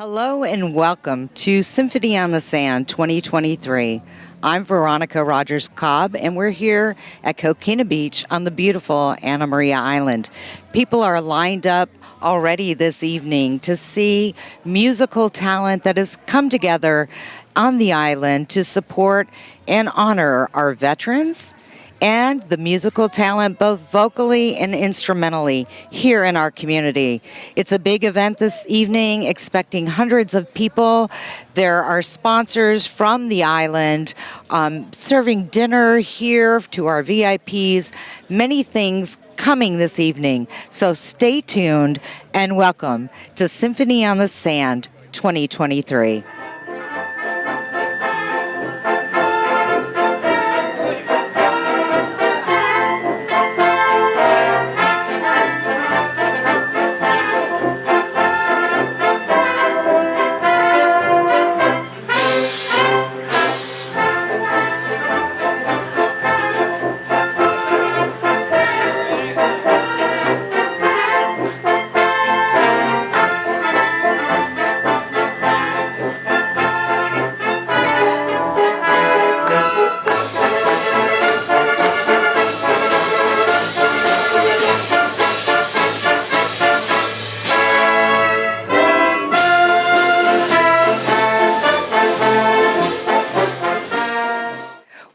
Hello and welcome to Symphony on the Sand 2023. I'm Veronica Rogers Cobb, and we're here at Coquina Beach on the beautiful Anna Maria Island. People are lined up already this evening to see musical talent that has come together on the island to support and honor our veterans and the musical talent, both vocally and instrumentally, here in our community. It's a big event this evening, expecting hundreds of people. There are sponsors from the island serving dinner here to our VIPs, many things coming this evening. So stay tuned and welcome to Symphony on the Sand 2023.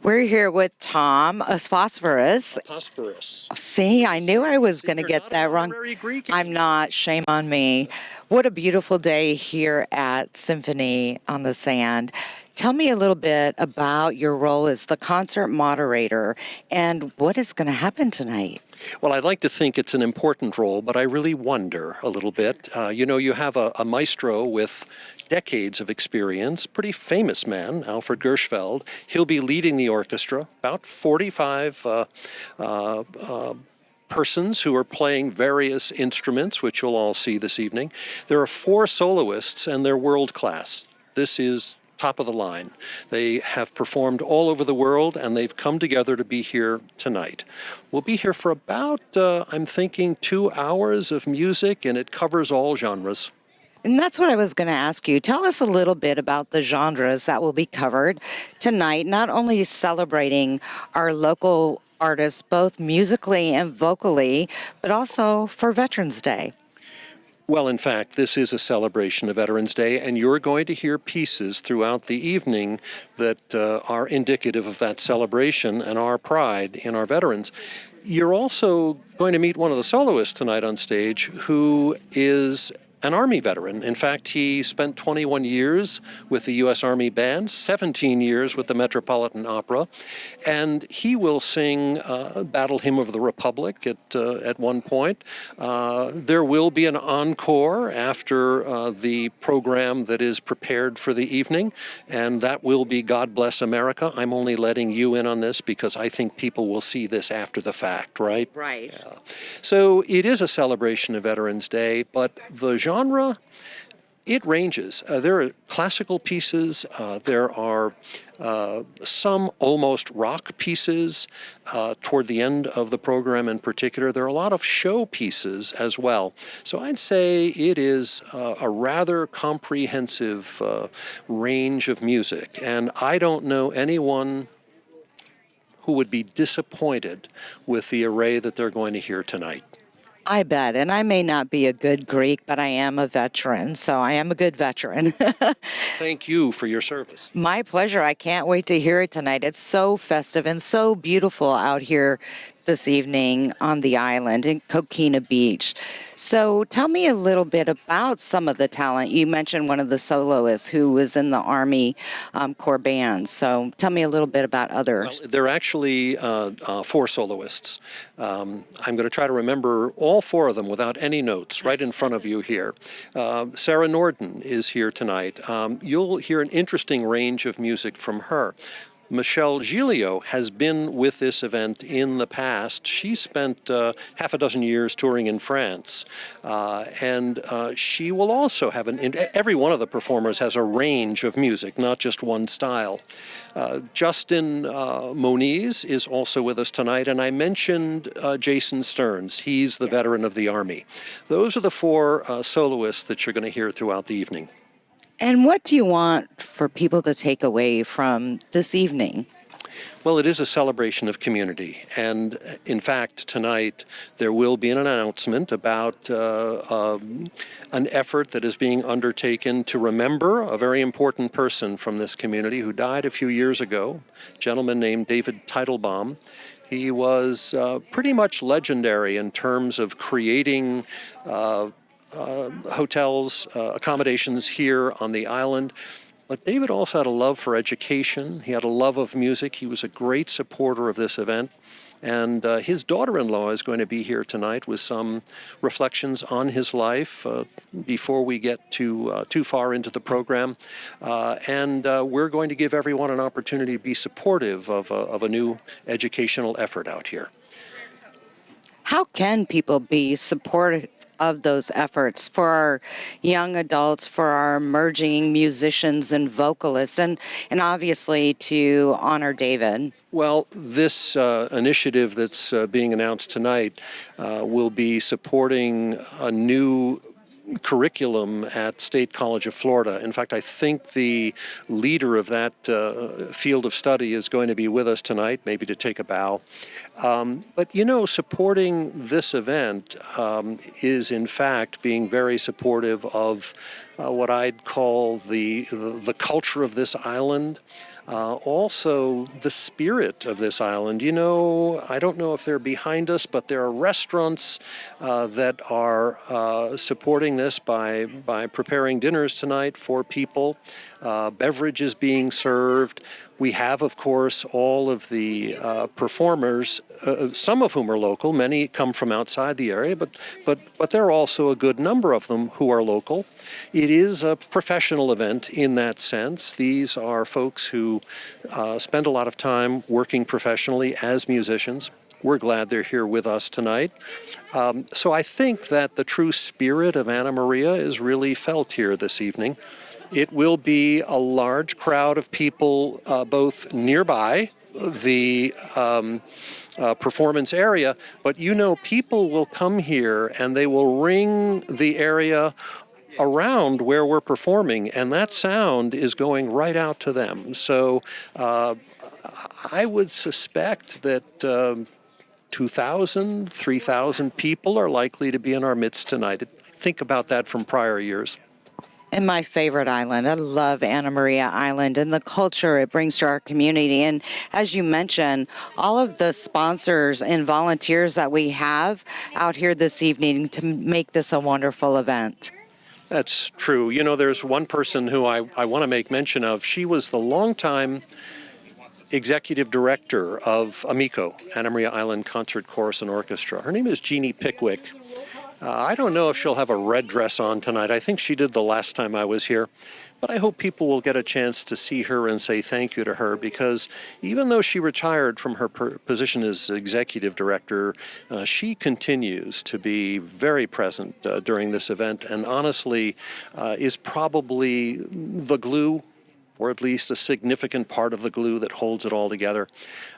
We're here with Tom Phosphorus. Phosphorus. See, I knew I was going to You're get not that an wrong. honorary Greek I'm not. Shame on me. What a beautiful day here at Symphony on the Sand. Tell me a little bit about your role as the concert moderator and what is going to happen tonight. Well, I'd like to think it's an important role, but I really wonder a little bit. You have a maestro with decades of experience, pretty famous man, Alfred Gershfeld. He'll be leading the orchestra, about 45 persons who are playing various instruments, which you'll all see this evening. There are 4 soloists, and they're world class. This is top of the line. They have performed all over the world, and they've come together to be here tonight. We'll be here for about, I'm thinking, 2 hours of music, and it covers all genres. And that's what I was going to ask you. Tell us a little bit about the genres that will be covered tonight, not only celebrating our local artists, both musically and vocally, but also for Veterans Day. Well, in fact, this is a celebration of Veterans Day, and you're going to hear pieces throughout the evening that are indicative of that celebration and our pride in our veterans. You're also going to meet one of the soloists tonight on stage who is an Army veteran. In fact, he spent 21 years with the U.S. Army Band, 17 years with the Metropolitan Opera, and he will sing Battle Hymn of the Republic at one point. There will be an encore after the program that is prepared for the evening, and that will be God Bless America. I'm only letting you in on this because I think people will see this after the fact, right? Right. Yeah. So it is a celebration of Veterans Day, but the genre, it ranges. There are classical pieces. There are some almost rock pieces toward the end of the program in particular. There are a lot of show pieces as well. So I'd say it is a rather comprehensive range of music. And I don't know anyone who would be disappointed with the array that they're going to hear tonight. I bet. And I may not be a good Greek, but I am a veteran, so I am a good veteran. Thank you for your service. My pleasure. I can't wait to hear it tonight. It's so festive and so beautiful out here this evening on the island in Coquina Beach. So tell me a little bit about some of the talent. You mentioned one of the soloists who was in the Army Corps band. So tell me a little bit about others. Well, there are actually 4 soloists. I'm going to try to remember all 4 of them without any notes right in front of you here. Sarah Norden is here tonight. You'll hear an interesting range of music from her. Michelle Gilio has been with this event in the past. She spent half a dozen years touring in France, and she will also have every one of the performers has a range of music, not just one style. Justin Moniz is also with us tonight, and I mentioned Jason Stearns. He's the veteran of the Army. Those are the 4 soloists that you're going to hear throughout the evening. And what do you want for people to take away from this evening? Well, it is a celebration of community. And in fact, tonight there will be an announcement about an effort that is being undertaken to remember a very important person from this community who died a few years ago, a gentleman named David Teitelbaum. He was pretty much legendary in terms of creating hotels, accommodations here on the island. But David also had a love for education. He had a love of music. He was a great supporter of this event. And his daughter-in-law is going to be here tonight with some reflections on his life before we get too far into the program. And we're going to give everyone an opportunity to be supportive of a new educational effort out here. How can people be supportive of those efforts for our young adults, for our emerging musicians and vocalists, and obviously to honor David? Well, this initiative that's being announced tonight will be supporting a new curriculum at State College of Florida. In fact, I think the leader of that field of study is going to be with us tonight, maybe to take a bow. But you know, supporting this event is in fact being very supportive of what I'd call the culture of this island. Also, the spirit of this island. You know, I don't know if they're behind us, but there are restaurants that are supporting this by preparing dinners tonight for people. Beverages being served. We have, of course, all of the performers, some of whom are local. Many come from outside the area, but there are also a good number of them who are local. It is a professional event in that sense. These are folks who spend a lot of time working professionally as musicians. We're glad they're here with us tonight. So I think that the true spirit of Anna Maria is really felt here this evening. It will be a large crowd of people both nearby the performance area, but you know, people will come here and they will ring the area around where we're performing, and that sound is going right out to them. So I would suspect that 2,000, 3,000 people are likely to be in our midst tonight. Think about that from prior years. And my favorite island. I love Anna Maria Island and the culture it brings to our community. And as you mentioned, all of the sponsors and volunteers that we have out here this evening to make this a wonderful event. That's true. You know, there's one person who I want to make mention of. She was the longtime executive director of Amico, Anna Maria Island Concert Chorus and Orchestra. Her name is Jeannie Pickwick. I don't know if she'll have a red dress on tonight. I think she did the last time I was here. But I hope people will get a chance to see her and say thank you to her, because even though she retired from her position as executive director, she continues to be very present during this event, and honestly is probably the glue, or at least a significant part of the glue that holds it all together.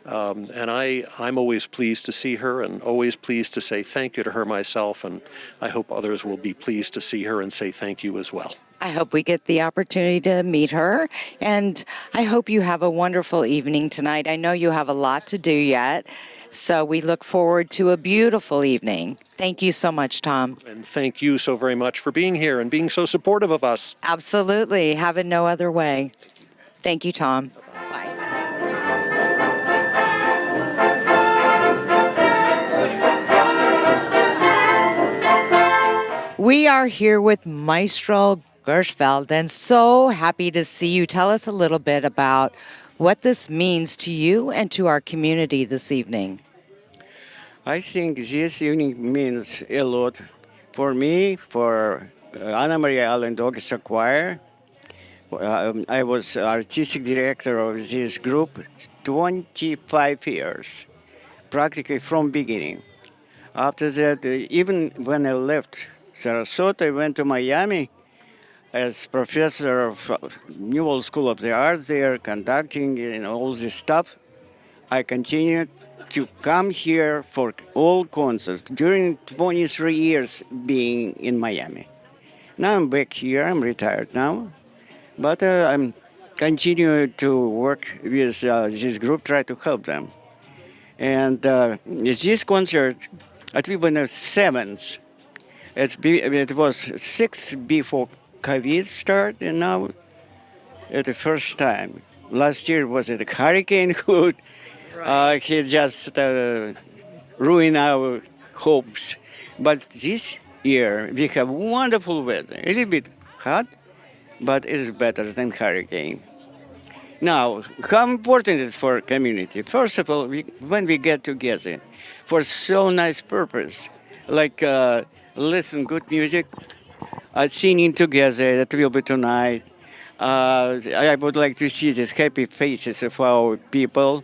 And I'm always pleased to see her and always pleased to say thank you to her myself, and I hope others will be pleased to see her and say thank you as well. I hope we get the opportunity to meet her, and I hope you have a wonderful evening tonight. I know you have a lot to do yet, so we look forward to a beautiful evening. Thank you so much, Tom. And thank you so very much for being here and being so supportive of us. Absolutely. Have it no other way. Thank you, Tom. Bye. We are here with Maestro Gershfeld, and so happy to see you. Tell us a little bit about what this means to you and to our community this evening. I think this evening means a lot for me, for Anna Maria Island Orchestra Choir. I was artistic director of this group 25 years, practically from beginning. After that, even when I left Sarasota, I went to Miami as professor of Newell School of the Arts there, conducting and all this stuff. I continued to come here for all concerts during 23 years being in Miami. Now I'm back here, I'm retired now, But I'm continue to work with this group, try to help them. And this concert, it will be the seventh. It was six before COVID start, and now at the first time. Last year was a hurricane who he just ruined our hopes. But this year we have wonderful weather. A little bit hot, but it is better than hurricane. Now, how important it is for community? First of all, when we get together for so nice purpose, like listen good music, singing together. That will be tonight. I would like to see these happy faces of our people,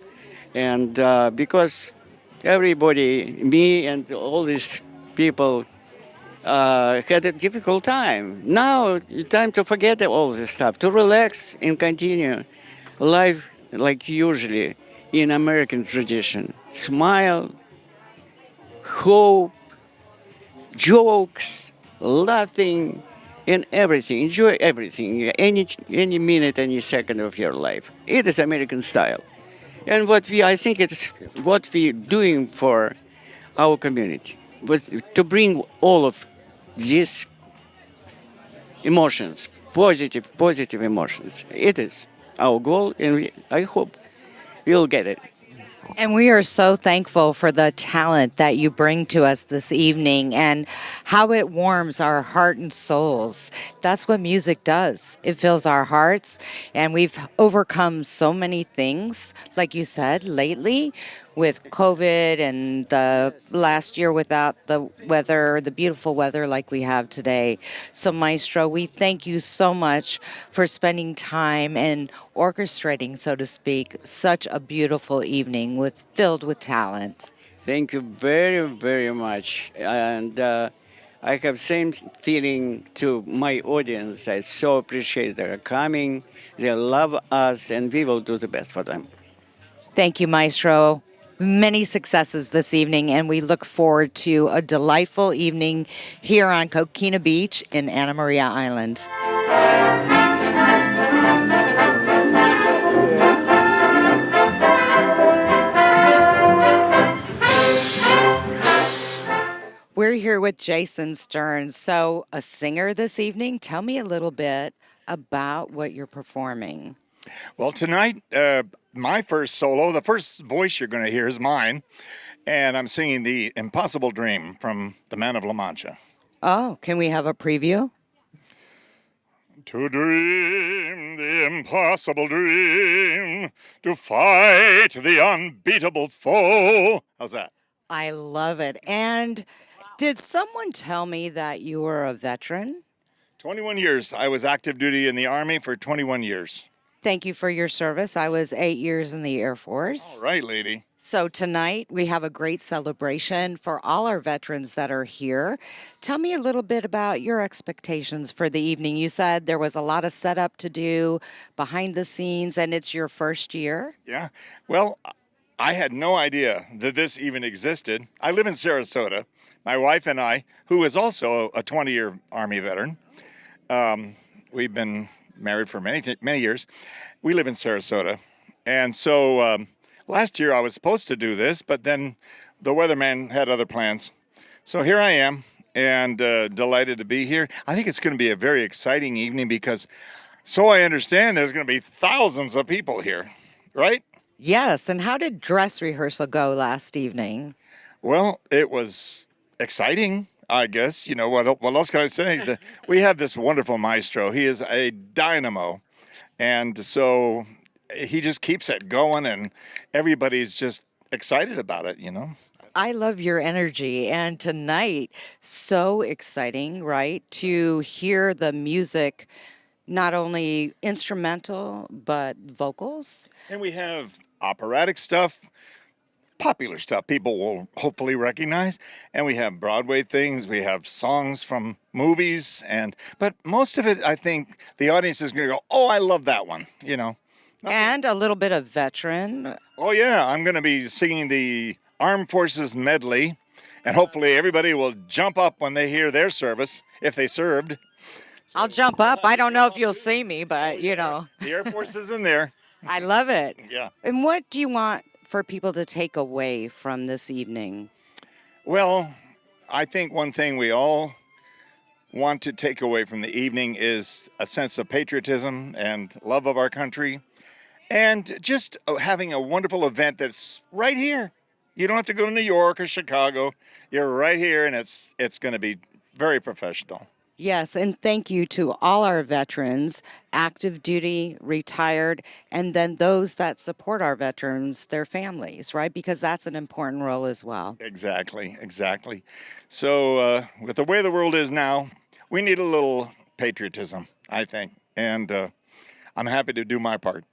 and because everybody, me and all these people, had a difficult time. Now it's time to forget all this stuff, to relax and continue life like usually in American tradition. Smile, hope, jokes, laughing, and everything. Enjoy everything, any minute, any second of your life. It is American style, and I think it's what we doing for our community, but to bring all of these emotions, positive emotions. It is our goal, and I hope we'll get it. And we are so thankful for the talent that you bring to us this evening and how it warms our heart and souls. That's what music does. It fills our hearts, and we've overcome so many things, like you said, lately with COVID and the last year without the weather, the beautiful weather like we have today. So, Maestro, we thank you so much for spending time and orchestrating, so to speak, such a beautiful evening filled with talent. Thank you very much. And I have same feeling to my audience. I so appreciate their coming. They love us, and we will do the best for them. Thank you, Maestro. Many successes this evening, and we look forward to a delightful evening here on Coquina Beach in Anna Maria Island. We're here with Jason Stearns. So, a singer this evening. Tell me a little bit about what you're performing. Well, tonight, my first solo, the first voice you're going to hear is mine, and I'm singing The Impossible Dream from The Man of La Mancha. Oh, can we have a preview? To dream the impossible dream, to fight the unbeatable foe. How's that? I love it. And did someone tell me that you were a veteran? 21 years. I was active duty in the Army for 21 years. Thank you for your service. I was 8 years in the Air Force. All right, lady. So tonight we have a great celebration for all our veterans that are here. Tell me a little bit about your expectations for the evening. You said there was a lot of setup to do behind the scenes, and it's your first year. Yeah. Well, I had no idea that this even existed. I live in Sarasota. My wife and I, who is also a 20-year Army veteran, we've been married for many years. We live in Sarasota. And so last year I was supposed to do this, but then the weatherman had other plans. So here I am, and delighted to be here. I think it's going to be a very exciting evening because, so I understand, there's going to be thousands of people here, right? Yes, and how did dress rehearsal go last evening? Well, it was exciting, I guess. You know, what else can I say? We have this wonderful maestro. He is a dynamo. And so he just keeps it going, and everybody's just excited about it, you know? I love your energy. And tonight, so exciting, right? To hear the music, not only instrumental, but vocals. And we have operatic stuff, popular stuff people will hopefully recognize, and we have Broadway things, we have songs from movies, but most of it, I think the audience is going to go, oh, I love that one, you know. And a little bit of veteran. Oh yeah, I'm going to be singing the Armed Forces medley, and hopefully everybody will jump up when they hear their service, if they served. I'll jump up. I don't know if you'll see me, but you know. The Air Force is in there. I love it. Yeah. And what do you want for people to take away from this evening? Well, I think one thing we all want to take away from the evening is a sense of patriotism and love of our country, and just having a wonderful event that's right here. You don't have to go to New York or Chicago. You're right here, and it's going to be very professional. Yes, and thank you to all our veterans, active duty, retired, and then those that support our veterans, their families, right? Because that's an important role as well. Exactly, exactly. So with the way the world is now, we need a little patriotism, I think, and I'm happy to do my part.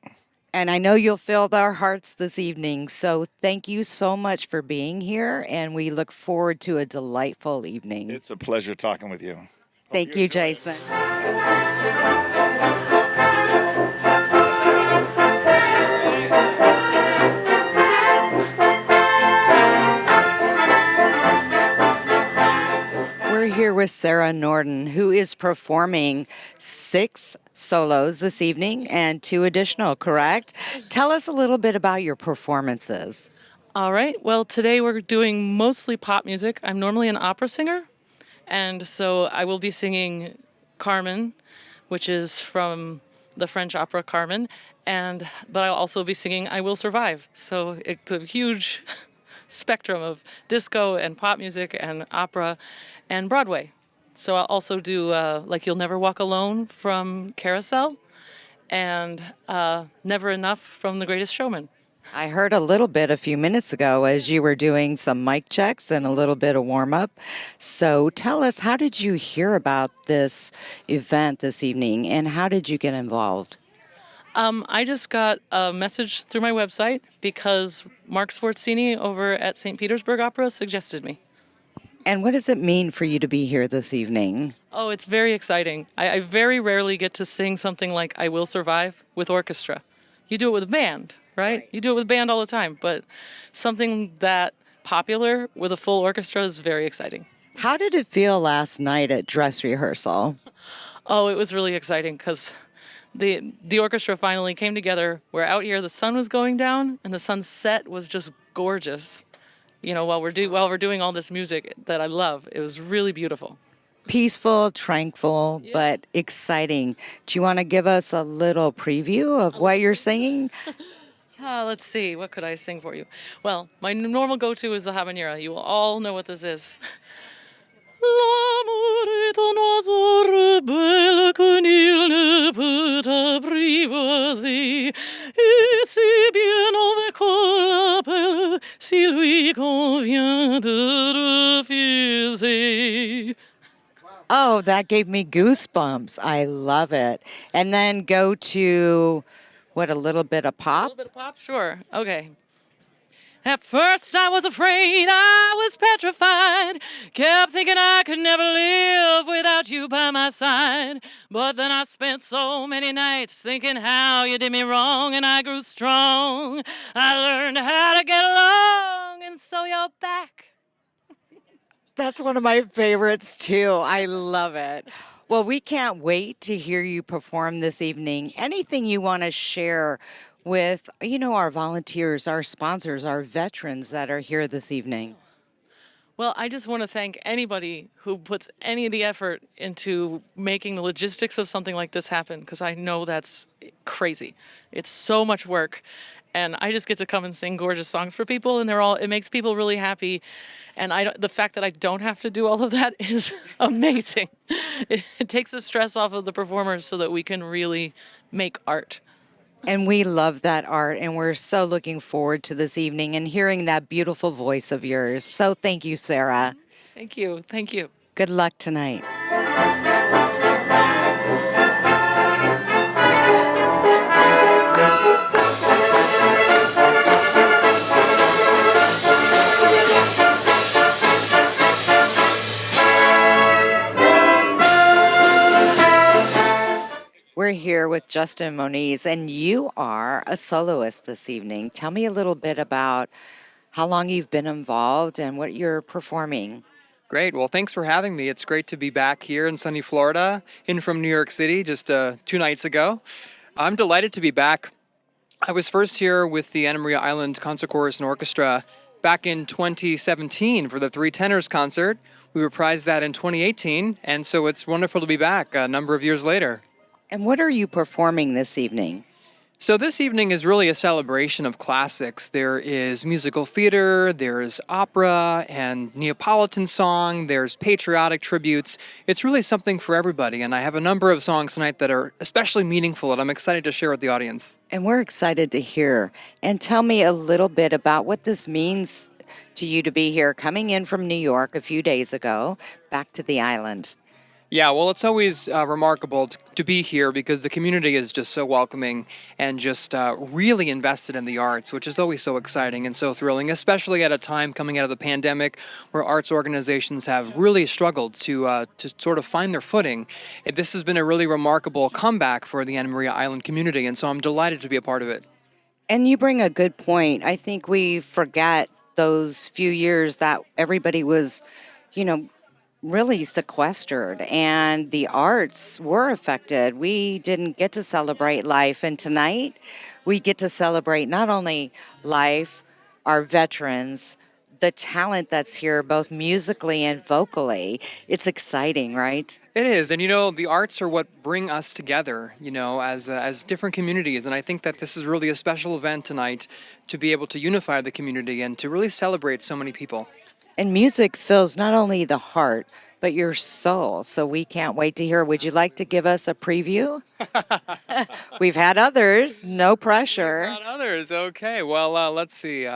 And I know you'll fill our hearts this evening. So thank you so much for being here, and we look forward to a delightful evening. It's a pleasure talking with you. Thank you, Jason. We're here with Sarah Norden, who is performing 6 solos this evening and 2 additional, correct? Tell us a little bit about your performances. All right. Well, today we're doing mostly pop music. I'm normally an opera singer, and so I will be singing Carmen, which is from the French opera Carmen, but I'll also be singing I Will Survive. So it's a huge spectrum of disco and pop music and opera and Broadway. So I'll also do like You'll Never Walk Alone from Carousel and Never Enough from The Greatest Showman. I heard a little bit a few minutes ago as you were doing some mic checks and a little bit of warm up. So tell us, how did you hear about this event this evening and how did you get involved? I just got a message through my website because Mark Sforzini over at St. Petersburg Opera suggested me. And what does it mean for you to be here this evening? Oh, it's very exciting. I very rarely get to sing something like I Will Survive with orchestra. You do it with a band, right? You do it with a band all the time, but something that popular with a full orchestra is very exciting. How did it feel last night at dress rehearsal? Oh, it was really exciting because the orchestra finally came together. We're out here, the sun was going down, and the sunset was just gorgeous. You know, while we're doing all this music that I love, it was really beautiful. Peaceful, tranquil, but exciting. Do you want to give us a little preview of what you're singing? Let's see, what could I sing for you? Well, my normal go-to is the habanera. You will all know what this is. L'amour est un oiseau rebelle que nul ne peut apprivoiser. Et si bien avec qu'on l'appelle, si lui convient de refuser. Oh, that gave me goosebumps. I love it. And then go to, what, a little bit of A pop? little bit of pop? Sure. Okay. At first I was afraid, I was petrified, kept thinking I could never live without you by my side. But then I spent so many nights thinking how you did me wrong, and I grew strong. I learned how to get along, and so you're back. That's one of my favorites too. I love it. Well, we can't wait to hear you perform this evening. Anything you want to share with, our volunteers, our sponsors, our veterans that are here this evening? Well, I just want to thank anybody who puts any of the effort into making the logistics of something like this happen, because I know that's crazy. It's so much work. And I just get to come and sing gorgeous songs for people, and it makes people really happy. And the fact that I don't have to do all of that is amazing. It takes the stress off of the performers so that we can really make art. And we love that art, and we're so looking forward to this evening and hearing that beautiful voice of yours. So thank you, Sarah. Thank you. Thank you. Good luck tonight. We're here with Justin Moniz, and you are a soloist this evening. Tell me a little bit about how long you've been involved and what you're performing. Great. Well, thanks for having me. It's great to be back here in sunny Florida, in from New York City just 2 nights ago. I'm delighted to be back. I was first here with the Anna Maria Island Concert Chorus and Orchestra back in 2017 for the Three Tenors concert. We reprised that in 2018, and so it's wonderful to be back a number of years later. And what are you performing this evening? So this evening is really a celebration of classics. There is musical theater, there's opera and Neapolitan song, there's patriotic tributes. It's really something for everybody, and I have a number of songs tonight that are especially meaningful and I'm excited to share with the audience. And we're excited to hear. And tell me a little bit about what this means to you to be here, coming in from New York a few days ago, back to the island. Yeah, well, it's always remarkable to be here because the community is just so welcoming and just really invested in the arts, which is always so exciting and so thrilling, especially at a time coming out of the pandemic where arts organizations have really struggled to sort of find their footing. This has been a really remarkable comeback for the Anna Maria Island community, and so I'm delighted to be a part of it. And you bring a good point. I think we forget those few years that everybody was, really sequestered and the arts were affected. We didn't get to celebrate life. And tonight we get to celebrate not only life, our veterans, the talent that's here, both musically and vocally. It's exciting, right? It is, and the arts are what bring us together, as different communities. And I think that this is really a special event tonight to be able to unify the community and to really celebrate so many people. And music fills not only the heart, but your soul. So we can't wait to hear. Would you like to give us a preview? We've had others, no pressure. Not others, okay. Well, let's see.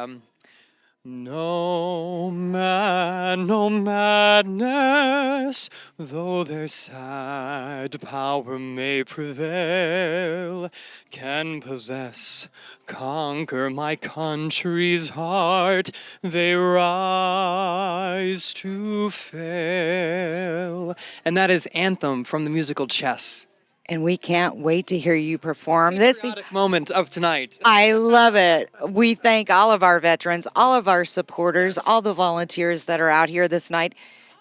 No man, no madness, though their sad power may prevail, can possess, conquer my country's heart. They rise to fail. And that is Anthem from the musical Chess. And we can't wait to hear you perform this. Patriotic moment of tonight. I love it. We thank all of our veterans, all of our supporters, all the volunteers that are out here this night,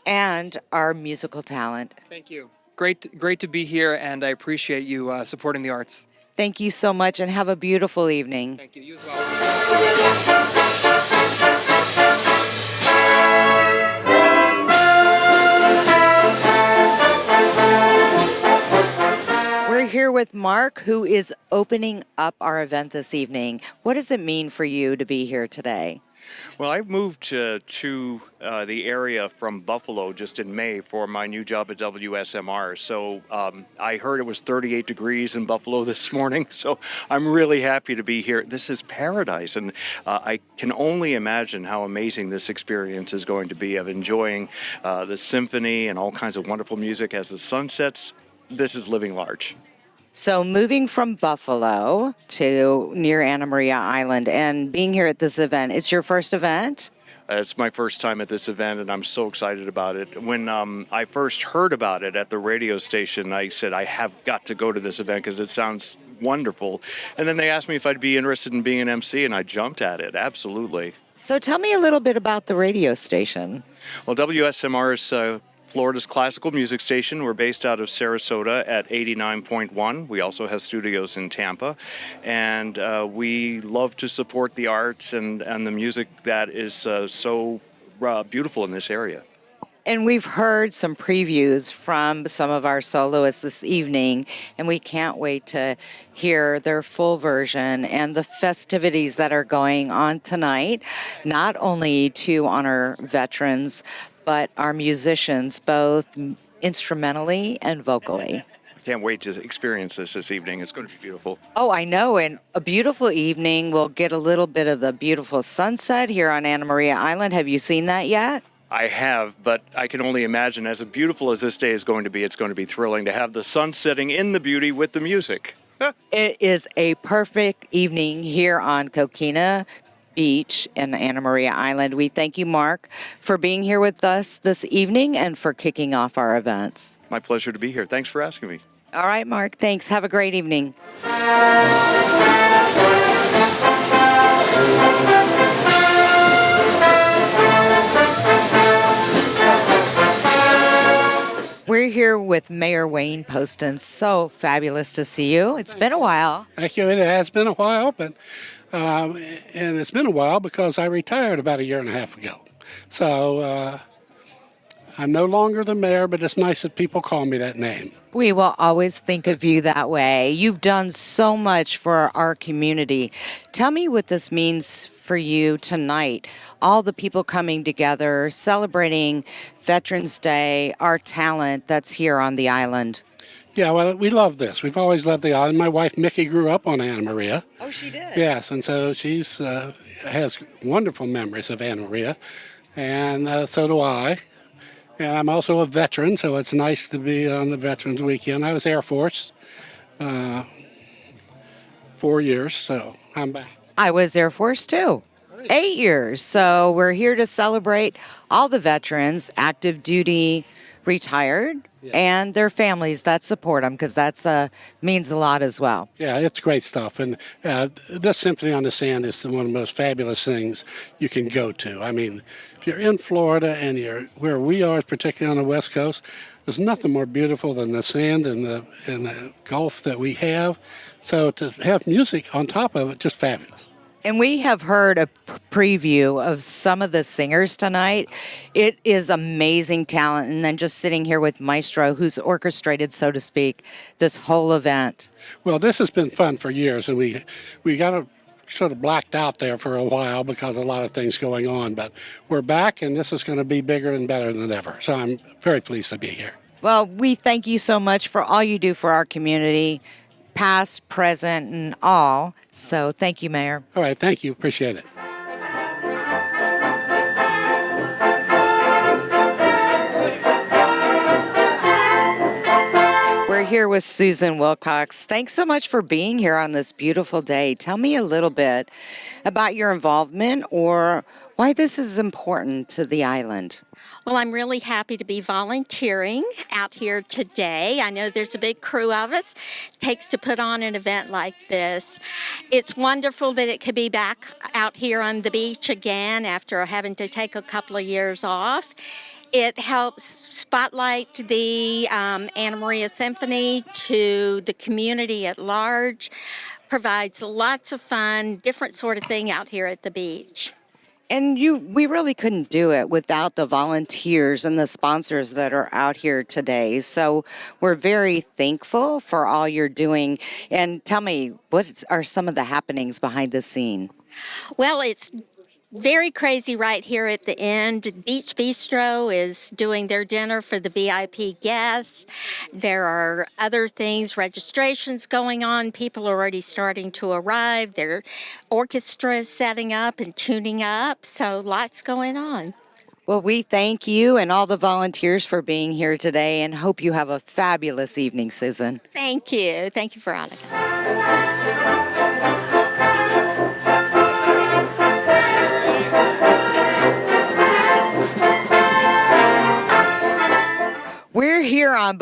and our musical talent. Thank you. Great to be here, and I appreciate you supporting the arts. Thank you so much, and have a beautiful evening. Thank you. You as well. We're here with Mark, who is opening up our event this evening. What does it mean for you to be here today? Well, I moved to the area from Buffalo just in May for my new job at WSMR. So I heard it was 38 degrees in Buffalo this morning. So I'm really happy to be here. This is paradise. And I can only imagine how amazing this experience is going to be of enjoying the symphony and all kinds of wonderful music as the sun sets. This is living large. So moving from Buffalo to near Anna Maria Island and being here at this event, it's your first event? It's my first time at this event, and I'm so excited about it. When I first heard about it at the radio station, I said, I have got to go to this event because it sounds wonderful. And then they asked me if I'd be interested in being an MC, and I jumped at it. Absolutely. So tell me a little bit about the radio station. Well, WSMR is Florida's classical music station. We're based out of Sarasota at 89.1. We also have studios in Tampa. And we love to support the arts and the music that is so beautiful in this area. And we've heard some previews from some of our soloists this evening, and we can't wait to hear their full version and the festivities that are going on tonight, not only to honor veterans, but our musicians, both instrumentally and vocally. I can't wait to experience this evening. It's going to be beautiful. Oh, I know. And a beautiful evening. We'll get a little bit of the beautiful sunset here on Anna Maria Island. Have you seen that yet? I have, but I can only imagine as beautiful as this day is going to be, it's going to be thrilling to have the sun setting in the beauty with the music. It is a perfect evening here on Coquina Beach in Anna Maria Island. We thank you, Mark, for being here with us this evening and for kicking off our events. My pleasure to be here. Thanks for asking me. All right, Mark. Thanks. Have a great evening. here with Mayor Wayne Poston. So fabulous to see you. It's been a while. Thank you. It has been a while, but and it's been a while because I retired about a year and a half ago. So I'm no longer the mayor, but it's nice that people call me that name. We will always think of you that way. You've done so much for our community. Tell me what this means for you tonight. All the people coming together, celebrating Veterans Day, our talent that's here on the island. Yeah, well, we love this. We've always loved the island. My wife Mickey grew up on Anna Maria. Oh, she did? Yes, and so she's has wonderful memories of Anna Maria, and so do I. And I'm also a veteran, so it's nice to be on the Veterans Weekend. I was Air Force 4 years, so I'm back. I was Air Force too. 8 years. So we're here to celebrate all the veterans, active duty, retired, and their families that support them, because that's means a lot as well. Yeah, it's great stuff. And this Symphony on the Sand is one of the most fabulous things you can go to. I mean, if you're in Florida and you're where we are, particularly on the West Coast, there's nothing more beautiful than the sand and the Gulf that we have. So to have music on top of it, just fabulous. And we have heard a preview of some of the singers tonight. It is amazing talent. And then just sitting here with Maestro, who's orchestrated, so to speak, this whole event. Well, this has been fun for years, and we got sort of blacked out there for a while because of a lot of things going on. But we're back, and this is going to be bigger and better than ever. So I'm very pleased to be here. Well, we thank you so much for all you do for our community, past, present, and all. So thank you, Mayor. All right, thank you. Appreciate it. We're here with Susan Wilcox. Thanks so much for being here on this beautiful day. Tell me a little bit about your involvement or why this is important to the island. Well, I'm really happy to be volunteering out here today. I know there's a big crew of us. It takes to put on an event like this. It's wonderful that it could be back out here on the beach again after having to take a couple of years off. It helps spotlight the Anna Maria Symphony to the community at large, provides lots of fun, different sort of thing out here at the beach. And we really couldn't do it without the volunteers and the sponsors that are out here today. So we're very thankful for all you're doing. And tell me, what are some of the happenings behind the scene? Well, it's very crazy right here at the end. Beach Bistro is doing their dinner for the VIP guests. There are other things, registrations going on. People are already starting to arrive. Their orchestra is setting up and tuning up. So lots going on. Well, we thank you and all the volunteers for being here today and hope you have a fabulous evening, Susan. Thank you. Thank you, Veronica. We're here on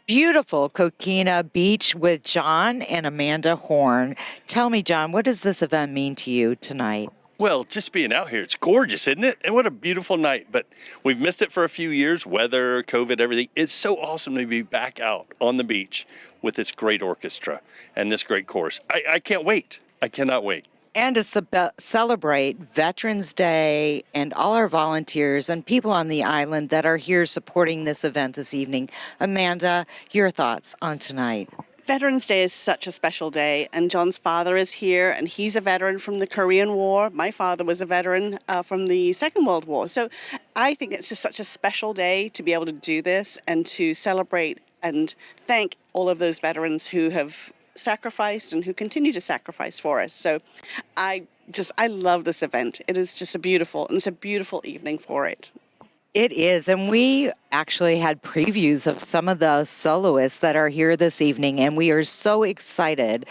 beautiful Coquina Beach with John and Amanda Horn. Tell me, John, what does this event mean to you tonight? Well, just being out here, it's gorgeous, isn't it? And what a beautiful night. But we've missed it for a few years, weather, COVID, everything. It's so awesome to be back out on the beach with this great orchestra and this great chorus. I can't wait. I cannot wait. And to celebrate Veterans Day and all our volunteers and people on the island that are here supporting this event this evening. Amanda, your thoughts on tonight? Veterans Day is such a special day, and John's father is here, and he's a veteran from the Korean War. My father was a veteran from the Second World War. So I think it's just such a special day to be able to do this and to celebrate and thank all of those veterans who have sacrificed and who continue to sacrifice for us. So I love this event. It is just it's a beautiful evening for it. It is, and we actually had previews of some of the soloists that are here this evening, and we are so excited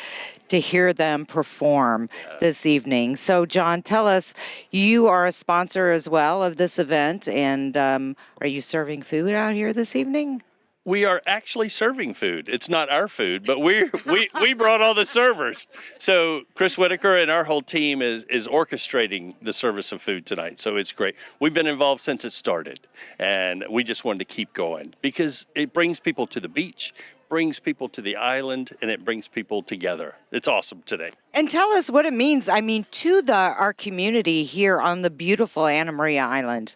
to hear them perform this evening. So, John, tell us, you are a sponsor as well of this event, and are you serving food out here this evening? we are actually serving food. It's not our food, but we brought all the servers. So Chris Whitaker and our whole team is orchestrating the service of food tonight. So it's great. We've been involved since it started, and we just wanted to keep going because it brings people to the beach, brings people to the island, and it brings people together. It's awesome today. And tell us what it means, I mean, to our community here on the beautiful Anna Maria Island.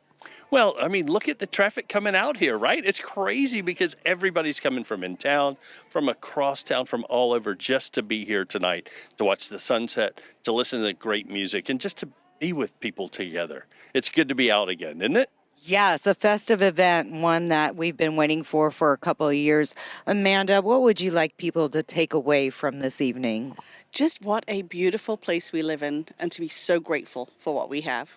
Well, I mean, look at the traffic coming out here, right? It's crazy because everybody's coming from in town, from across town, from all over just to be here tonight, to watch the sunset, to listen to the great music, and just to be with people together. It's good to be out again, isn't it? Yes, a festive event, one that we've been waiting for a couple of years. Amanda, what would you like people to take away from this evening? Just what a beautiful place we live in, and to be so grateful for what we have.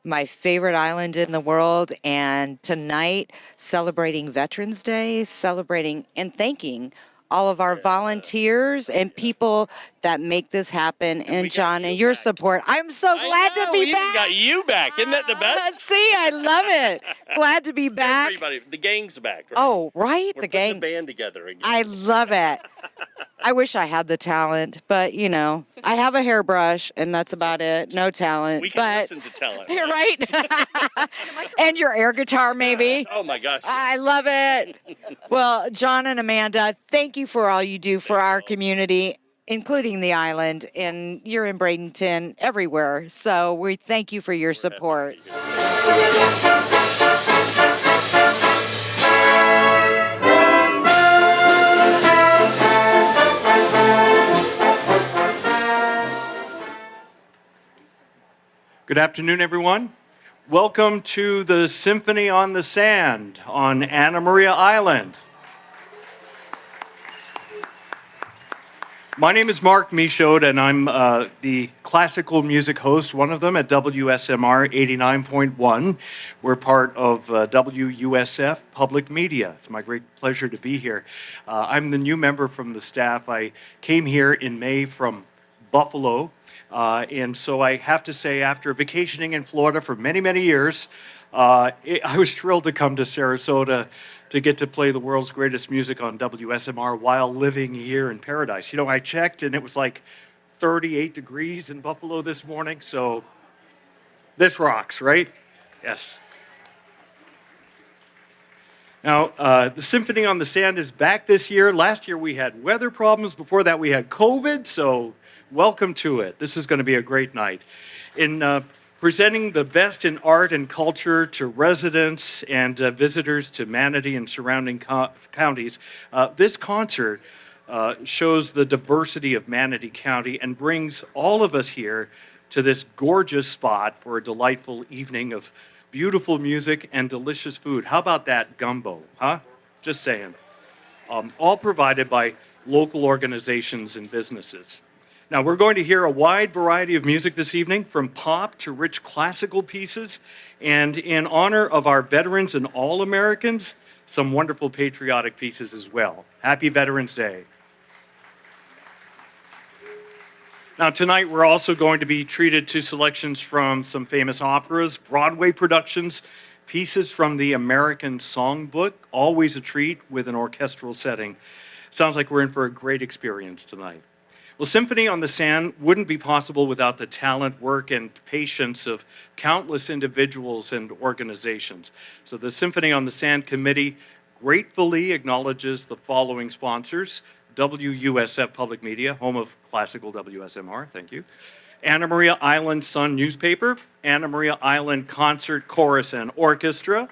My favorite island in the world, and tonight celebrating Veterans Day, celebrating and thanking all of our volunteers and people that make this happen. And John, and your support. I'm so glad to be back. Got you back. Isn't that the best? See, I love it. Glad to be back. Everybody, the gang's back. Right? Oh, right, We're the putting gang. the band together again. I love it. I wish I had the talent, but you know, I have a hairbrush and that's about it. No talent. We can but listen to talent. you're right. And your air guitar, maybe. Oh my gosh. I love it. Well, John and Amanda, thank you for all you do for our community, including the island, and you're in Bradenton everywhere. So we thank you for your support. Good afternoon, everyone. Welcome to the Symphony on the Sand on Anna Maria Island. My name is Mark Michaud, and I'm the classical music host, one of them at WSMR 89.1. We're part of WUSF Public Media. It's my great pleasure to be here. I'm the new member from the staff. I came here in May from Buffalo. And so I have to say, after vacationing in Florida for many, many years, I was thrilled to come to Sarasota to get to play the world's greatest music on WSMR while living here in paradise. You know, I checked and it was like 38 degrees in Buffalo this morning, so this rocks, right? Yes. Now, the Symphony on the Sand is back this year. Last year we had weather problems. Before that we had COVID, so welcome to it. This is going to be a great night. In presenting the best in art and culture to residents and visitors to Manatee and surrounding counties, this concert shows the diversity of Manatee County and brings all of us here to this gorgeous spot for a delightful evening of beautiful music and delicious food. How about that gumbo, huh? Just saying. All provided by local organizations and businesses. Now, we're going to hear a wide variety of music this evening, from pop to rich classical pieces, and in honor of our veterans and all Americans, some wonderful patriotic pieces as well. Happy Veterans Day. Now, tonight we're also going to be treated to selections from some famous operas, Broadway productions, pieces from the American Songbook, always a treat with an orchestral setting. Sounds like we're in for a great experience tonight. Well, Symphony on the Sand wouldn't be possible without the talent, work, and patience of countless individuals and organizations. So the Symphony on the Sand Committee gratefully acknowledges the following sponsors: WUSF Public Media, home of classical WSMR, thank you; Anna Maria Island Sun Newspaper; Anna Maria Island Concert, Chorus, and Orchestra;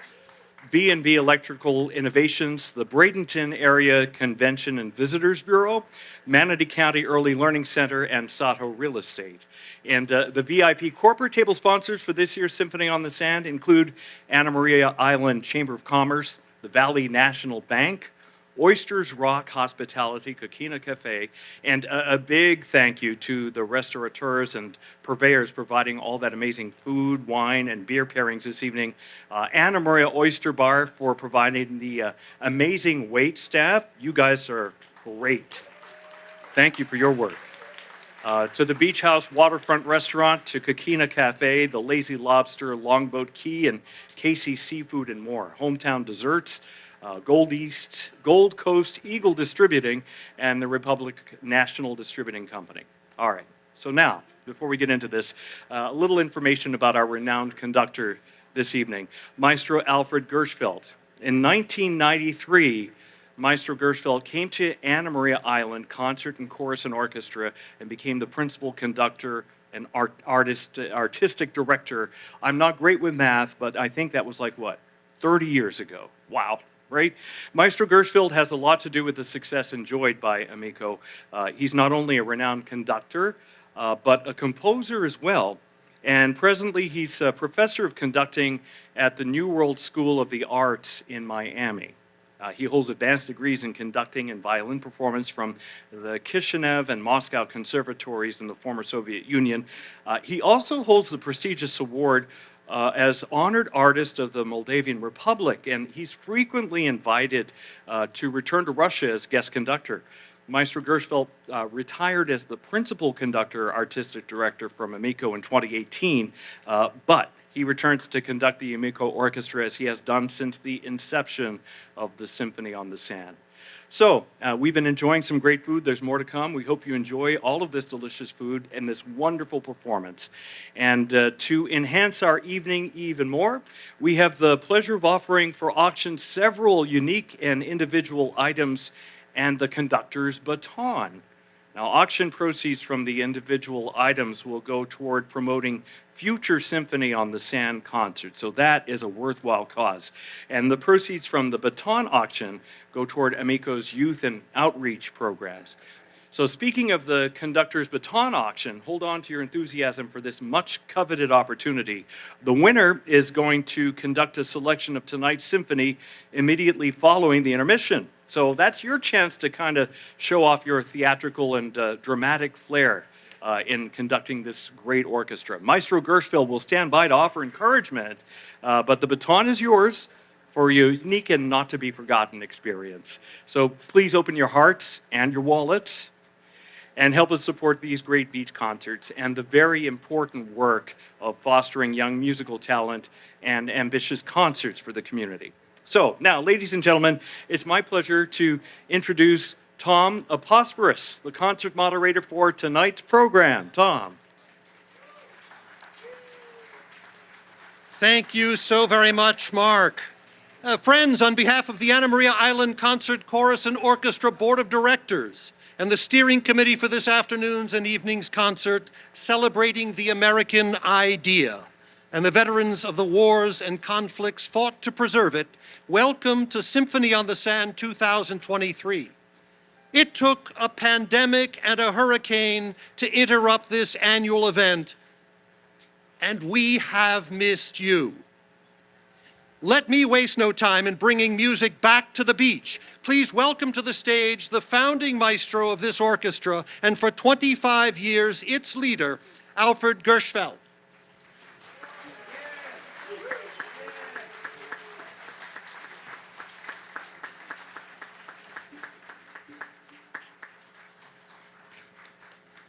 B&B Electrical Innovations, the Bradenton Area Convention and Visitors Bureau, Manatee County Early Learning Center, and Sato Real Estate. And the VIP corporate table sponsors for this year's Symphony on the Sand include Anna Maria Island Chamber of Commerce, the Valley National Bank, Oysters Rock Hospitality, Coquina Cafe, and a big thank you to the restaurateurs and purveyors providing all that amazing food, wine, and beer pairings this evening. Anna Maria Oyster Bar for providing the amazing wait staff. You guys are great. Thank you for your work. To the Beach House Waterfront Restaurant, to Coquina Cafe, the Lazy Lobster, Longboat Key, and Casey Seafood and more. Hometown Desserts, Gold Coast Eagle Distributing, and the Republic National Distributing Company. All right, so now, before we get into this, a little information about our renowned conductor this evening, Maestro Alfred Gershfeld. In 1993, Maestro Gershfeld came to Anna Maria Island Concert and Chorus and Orchestra and became the principal conductor and artistic director. I'm not great with math, but I think that was like, what, 30 years ago. Wow, right? Maestro Gershfeld has a lot to do with the success enjoyed by Amico. He's not only a renowned conductor, but a composer as well. And presently, he's a professor of conducting at the New World School of the Arts in Miami. He holds advanced degrees in conducting and violin performance from the Kishinev and Moscow conservatories in the former Soviet Union. He also holds the prestigious award as Honored Artist of the Moldavian Republic, and he's frequently invited to return to Russia as guest conductor. Maestro Gershfeld retired as the principal conductor, artistic director from Amico in 2018, but he returns to conduct the Amico Orchestra as he has done since the inception of the Symphony on the Sand. So, we've been enjoying some great food. There's more to come. We hope you enjoy all of this delicious food and this wonderful performance. And to enhance our evening even more, we have the pleasure of offering for auction several unique and individual items and the conductor's baton. Now, auction proceeds from the individual items will go toward promoting future Symphony on the Sand concerts, so that is a worthwhile cause. And the proceeds from the baton auction go toward Amico's youth and outreach programs. So speaking of the conductor's baton auction, hold on to your enthusiasm for this much coveted opportunity. The winner is going to conduct a selection of tonight's Symphony immediately following the intermission. So that's your chance to kind of show off your theatrical and dramatic flair in conducting this great orchestra. Maestro Gershfeld will stand by to offer encouragement, but the baton is yours for a unique and not to be forgotten experience. So please open your hearts and your wallets and help us support these great beach concerts and the very important work of fostering young musical talent and ambitious concerts for the community. So now, ladies and gentlemen, it's my pleasure to introduce Tom Aposporus, the concert moderator for tonight's program. Tom. Thank you so very much, Mark. Friends, on behalf of the Anna Maria Island Concert Chorus and Orchestra Board of Directors and the steering committee for this afternoon's and evening's concert celebrating the American idea and the veterans of the wars and conflicts fought to preserve it, welcome to Symphony on the Sand 2023. It took a pandemic and a hurricane to interrupt this annual event, and we have missed you. Let me waste no time in bringing music back to the beach. Please welcome to the stage the founding maestro of this orchestra, and for 25 years, its leader, Alfred Gershfeld.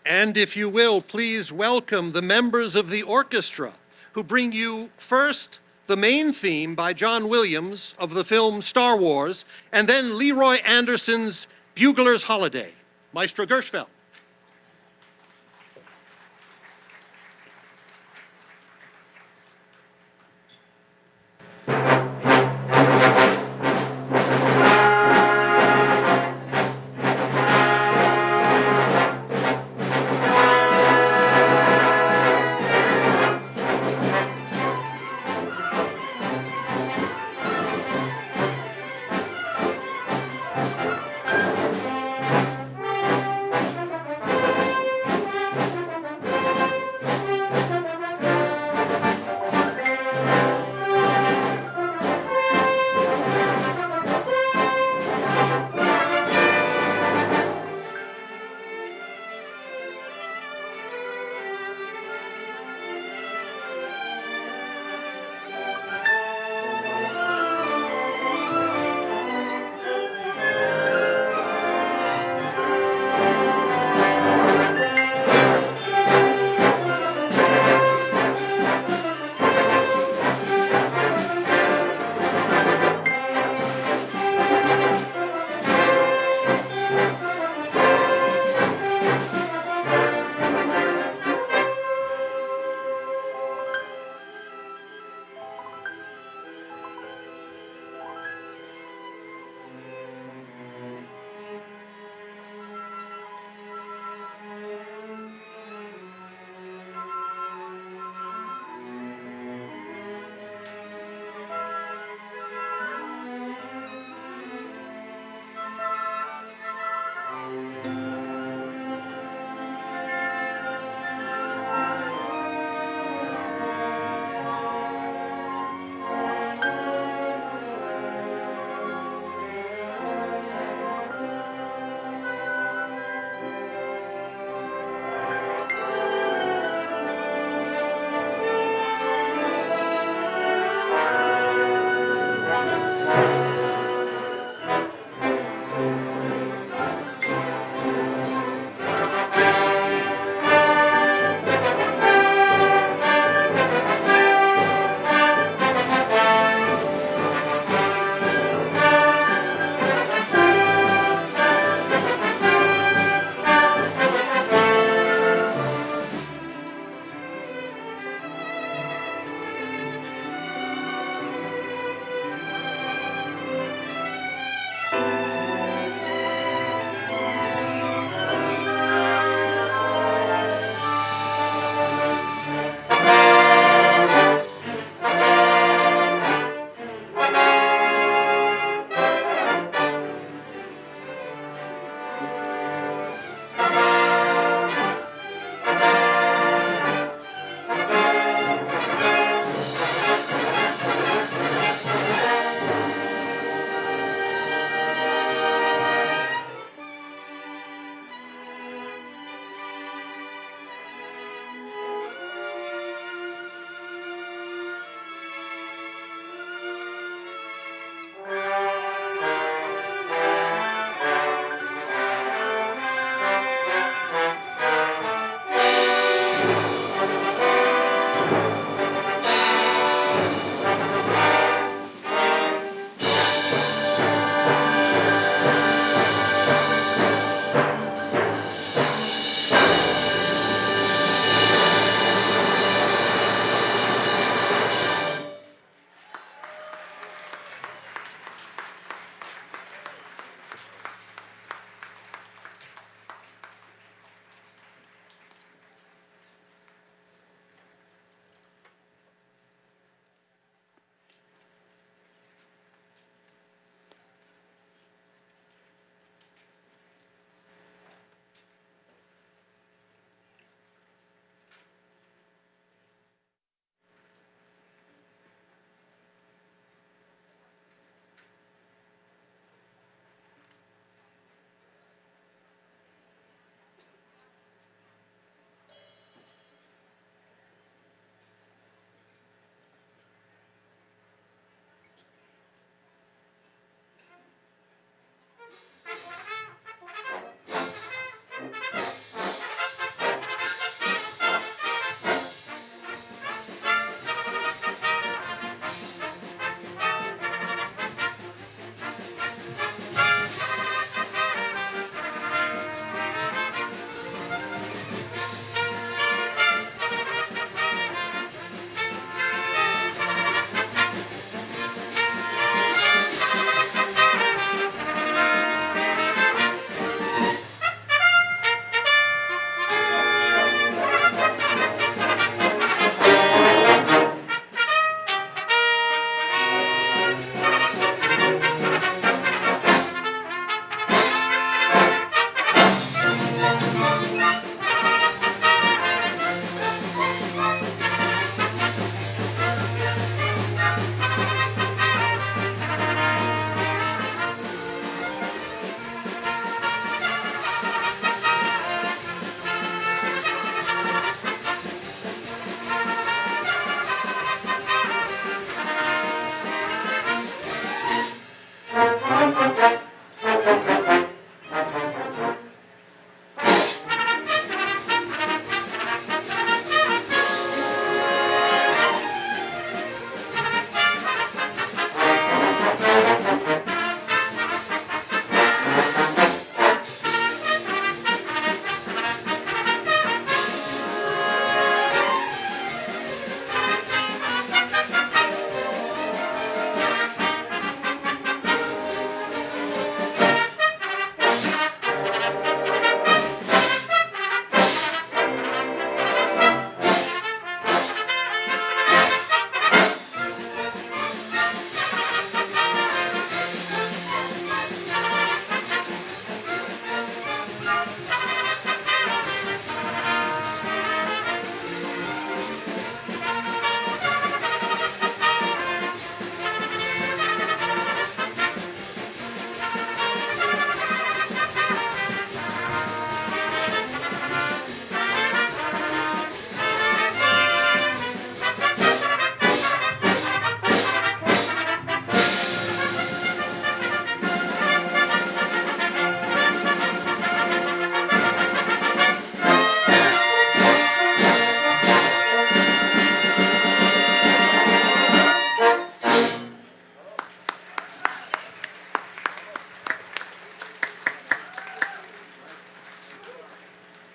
And if you will, please welcome the members of the orchestra who bring you first the main theme by John Williams of the film Star Wars, and then Leroy Anderson's Bugler's Holiday. Maestro Gershfeld.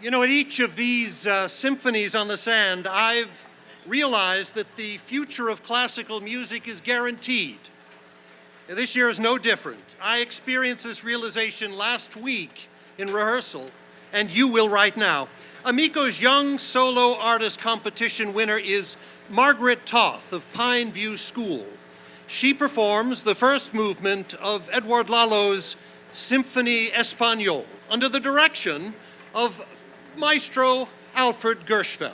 You know, at each of these symphonies on the sand, I've realized that the future of classical music is guaranteed. This year is no different. I experienced this realization last week in rehearsal, and you will right now. Amico's Young Solo Artist Competition winner is Margaret Toth of Pine View School. She performs the first movement of Edouard Lalo's Symphony Espagnole under the direction of Maestro Alfred Gershfeld.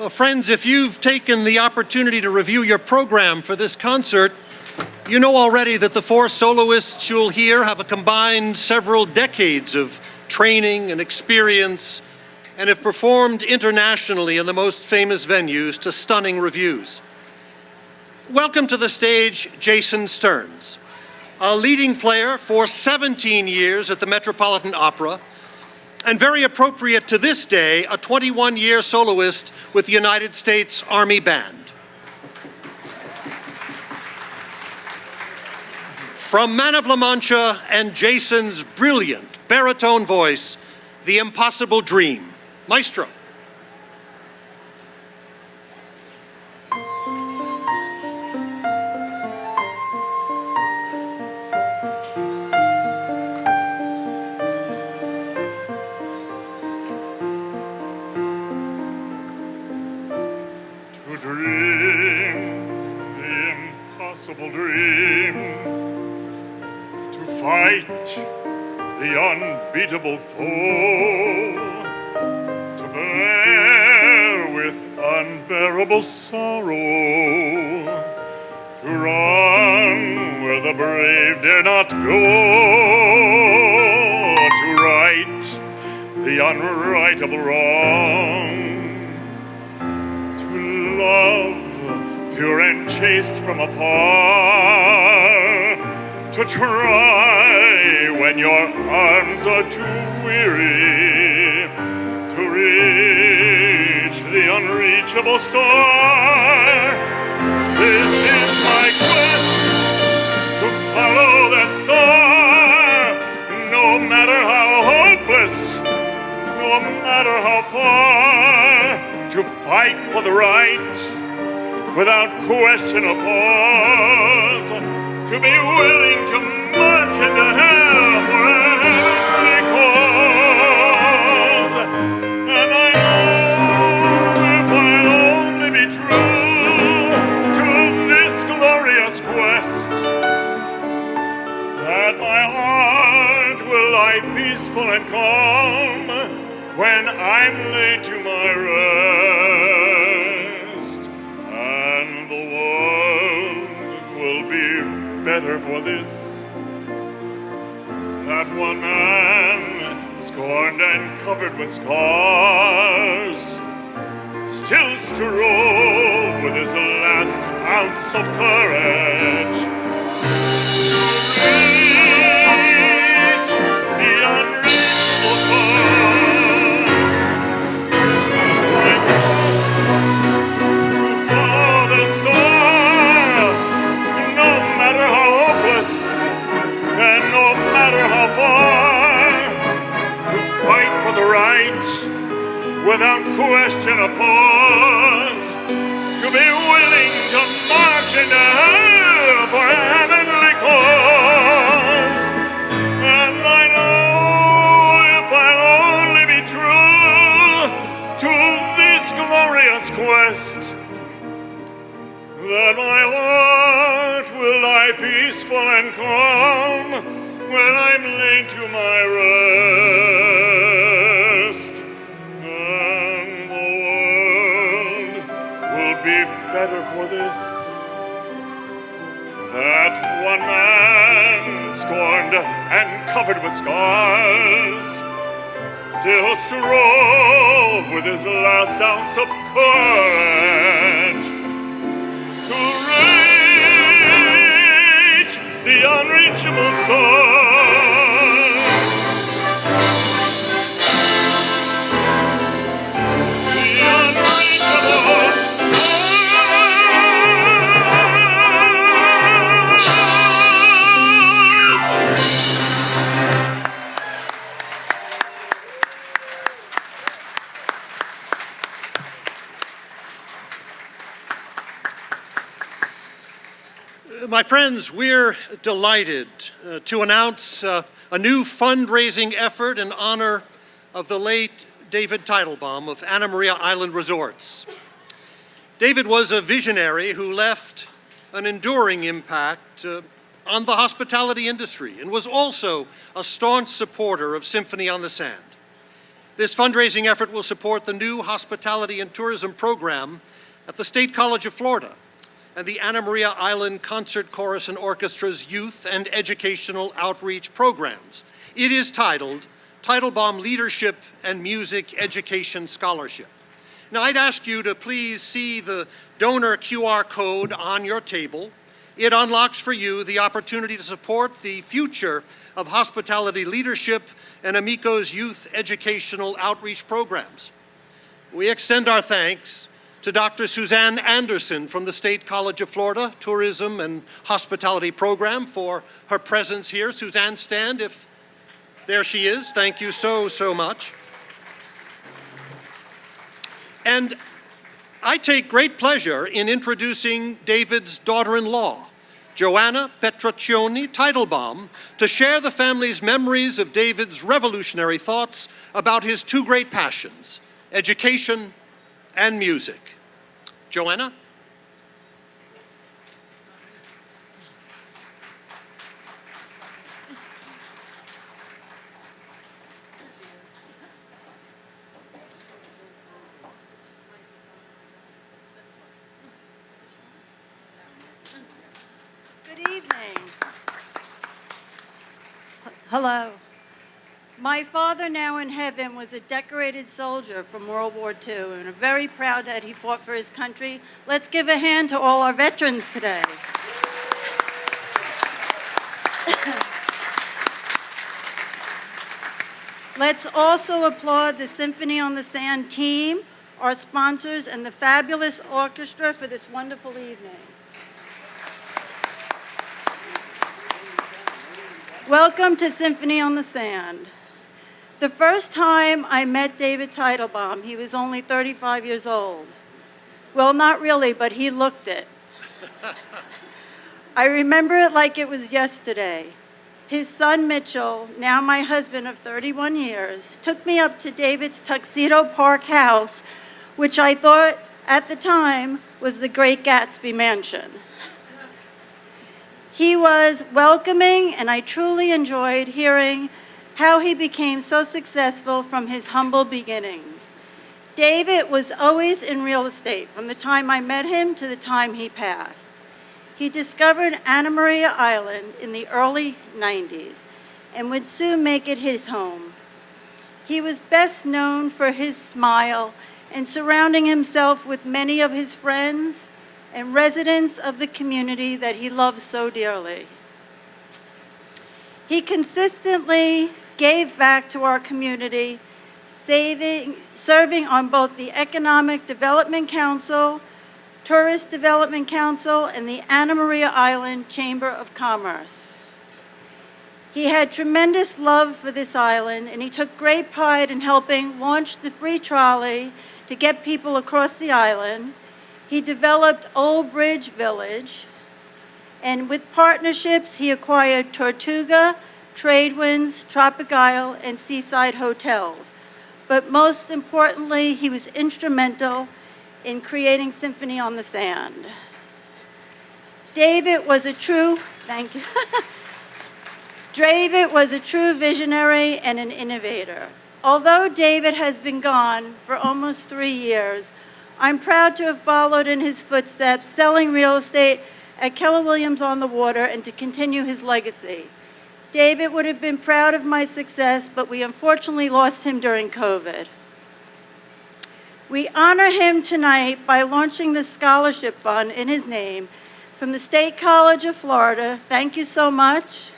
Well, friends, if you've taken the opportunity to review your program for this concert, you know already that the four soloists you'll hear have a combined several decades of training and experience and have performed internationally in the most famous venues to stunning reviews. Welcome to the stage Jason Stearns, a leading player for 17 years at the Metropolitan Opera, and very appropriate to this day, a 21-year soloist with the United States Army Band. From Man of La Mancha and Jason's brilliant baritone voice, The Impossible Dream. Maestro. To dream the impossible dream, to fight the unbeatable foe, to bear with unbearable sorrow, to run where the brave dare not go, to right the unrightable wrong, to love pure and chaste from afar, to try when your arms are too weary, to reach the unreachable star. This is my quest, to follow that star, no matter how hopeless, no matter how far, to fight for the right without question or pause, to be willing to march into hell for every cause. And I know if I'll only be true to this glorious quest, that my heart will lie peaceful and calm when I'm laid to my rest, and the world will be better for this, that one man scorned and covered with scars, still strove with his last ounce of courage to reach the unreachable goal. This was my quest to follow that star, no matter how hopeless and no matter how far, to fight for the right without question or pause, to be willing to march into hell for a heavenly cause. And I know if I'll only be true to this glorious quest, that my heart will lie peaceful and calm when I'm laid to my rest. And the world will be better for this, that one man, scorned and covered with scars, still strove with his last ounce of courage to reach the unreachable star. The unreachable My friends, we're delighted to announce a new fundraising effort in honor of the late David Teitelbaum of Anna Maria Island Resorts. David was a visionary who left an enduring impact on the hospitality industry and was also a staunch supporter of Symphony on the Sand. This fundraising effort will support the new hospitality and tourism program at the State College of Florida and the Anna Maria Island Concert Chorus and Orchestra's youth and educational outreach programs. It is titled Teitelbaum Leadership and Music Education Scholarship. Now, I'd ask you to please see the donor QR code on your table. It unlocks for you the opportunity to support the future of hospitality leadership and Amico's youth educational outreach programs. We extend our thanks to Dr. Suzanne Anderson from the State College of Florida Tourism and Hospitality Program for her presence here. Suzanne, stand if there she is. Thank you so much. And I take great pleasure in introducing David's daughter-in-law, Joanna Petraccioni Teitelbaum, to share the family's memories of David's revolutionary thoughts about his two great passions, education and music. Joanna? Good evening. Hello. My father, now in heaven, was a decorated soldier from World War II, and I'm very proud that he fought for his country. Let's give a hand to all our veterans today. Let's also applaud the Symphony on the Sand team, our sponsors, and the fabulous orchestra for this wonderful evening. Welcome to Symphony on the Sand. The first time I met David Teitelbaum, he was only 35 years old. Well, not really, but he looked it. I remember it like it was yesterday. His son Mitchell, now my husband of 31 years, took me up to David's Tuxedo Park house, which I thought at the time was the Great Gatsby Mansion. He was welcoming, and I truly enjoyed hearing how he became so successful from his humble beginnings. David was always in real estate from the time I met him to the time he passed. He discovered Anna Maria Island in the early 90s and would soon make it his home. He was best known for his smile and surrounding himself with many of his friends and residents of the community that he loves so dearly. He consistently gave back to our community, serving on both the Economic Development Council, Tourist Development Council, and the Anna Maria Island Chamber of Commerce. He had tremendous love for this island, and he took great pride in helping launch the free trolley to get people across the island. He developed Old Bridge Village, and with partnerships, he acquired Tortuga, Tradewinds, Tropic Isle, and Seaside Hotels. But most importantly, he was instrumental in creating Symphony on the Sand. David was a true, thank you. David was a true visionary and an innovator. Although David has been gone for almost 3 years, I'm proud to have followed in his footsteps, selling real estate at Keller Williams on the Water and to continue his legacy. David would have been proud of my success, but we unfortunately lost him during COVID. We honor him tonight by launching the scholarship fund in his name from the State College of Florida. Thank you so much.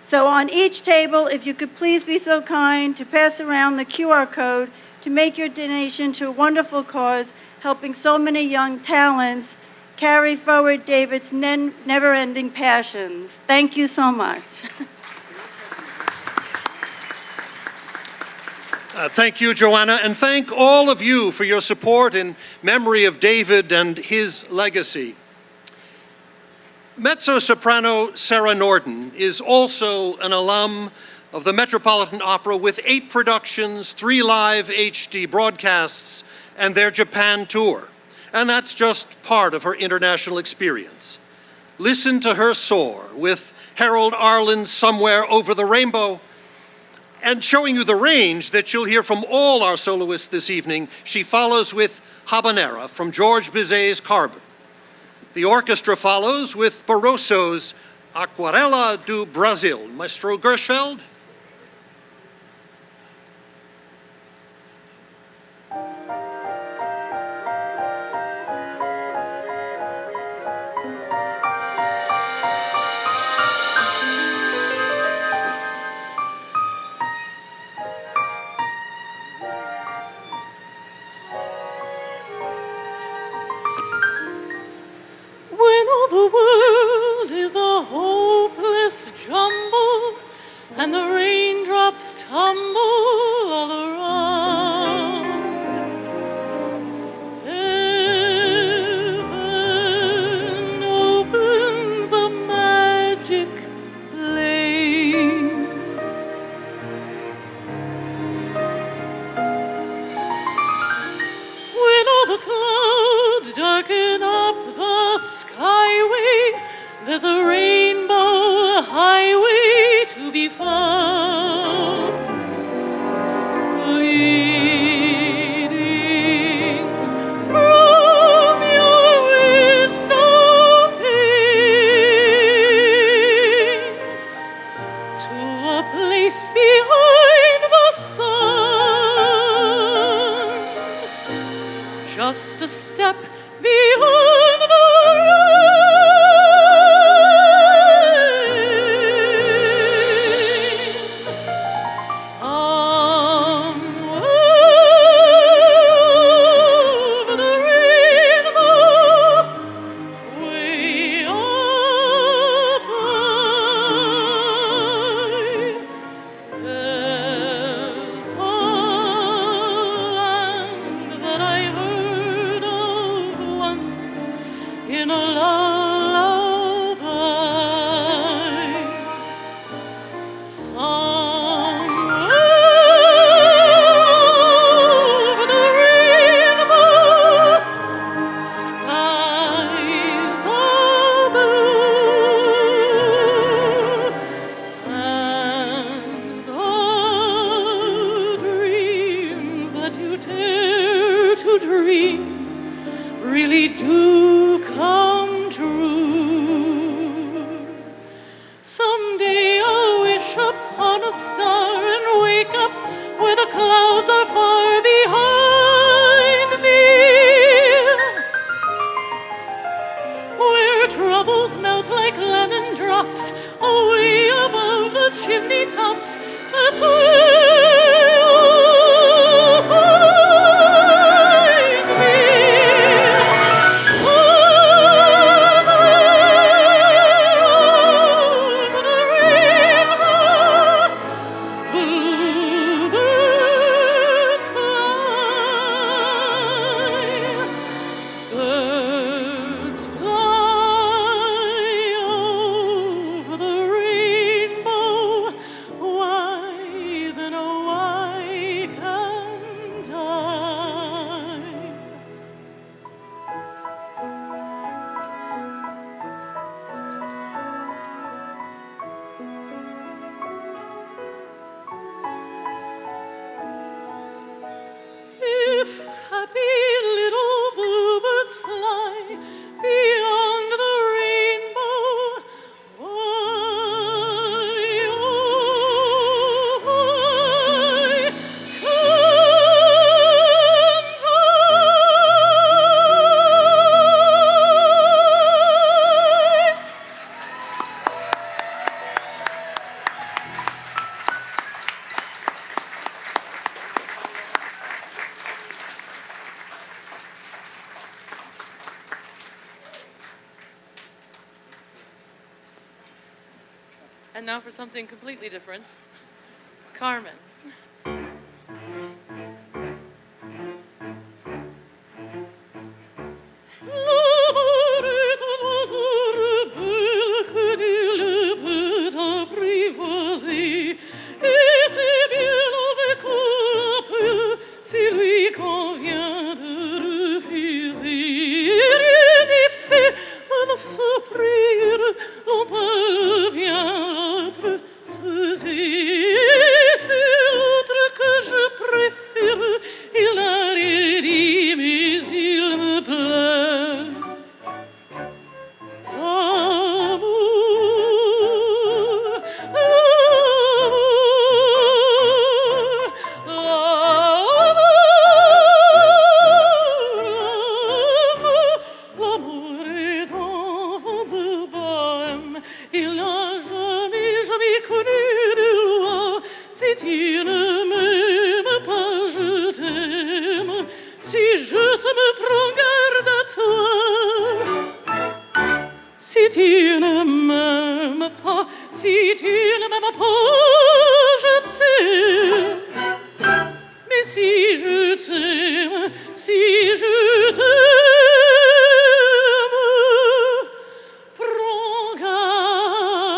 So on each table, if you could please be so kind to pass around the QR code to make your donation to a wonderful cause, helping so many young talents carry forward David's never-ending passions. Thank you so much. Thank you, Joanna, and thank all of you for your support in memory of David and his legacy. Mezzo-soprano Sarah Norden is also an alum of the Metropolitan Opera with 8 productions, 3 live HD broadcasts, and their Japan tour. And that's just part of her international experience. Listen to her soar with Harold Arlen's Somewhere Over the Rainbow, and showing you the range that you'll hear from all our soloists this evening, she follows with Habanera from George Bizet's Carbon. The orchestra follows with Barroso's Aquarela do Brasil. Maestro Gershfeld. When all the world is a hopeless jumble and the raindrops tumble all around, heaven opens a magic lane. When all the clouds darken up the skyway, there's a rainbow highway to be found, leading from your window pane to a place behind the sun, just a step beyond the rain. Somewhere over the rainbow, way up high, there's a land that I heard of once, And now for something completely different. Carmen. Si lui convient de refuser, rien n'est fait à ne s'offrir, on parle bien l'autre, c'est l'autre que je préfère, il n'a rien dit mais il me plaît. Si tu ne m'aimes pas, si tu ne m'aimes pas, je t'aime. Mais si je t'aime, si je t'aime, prends garde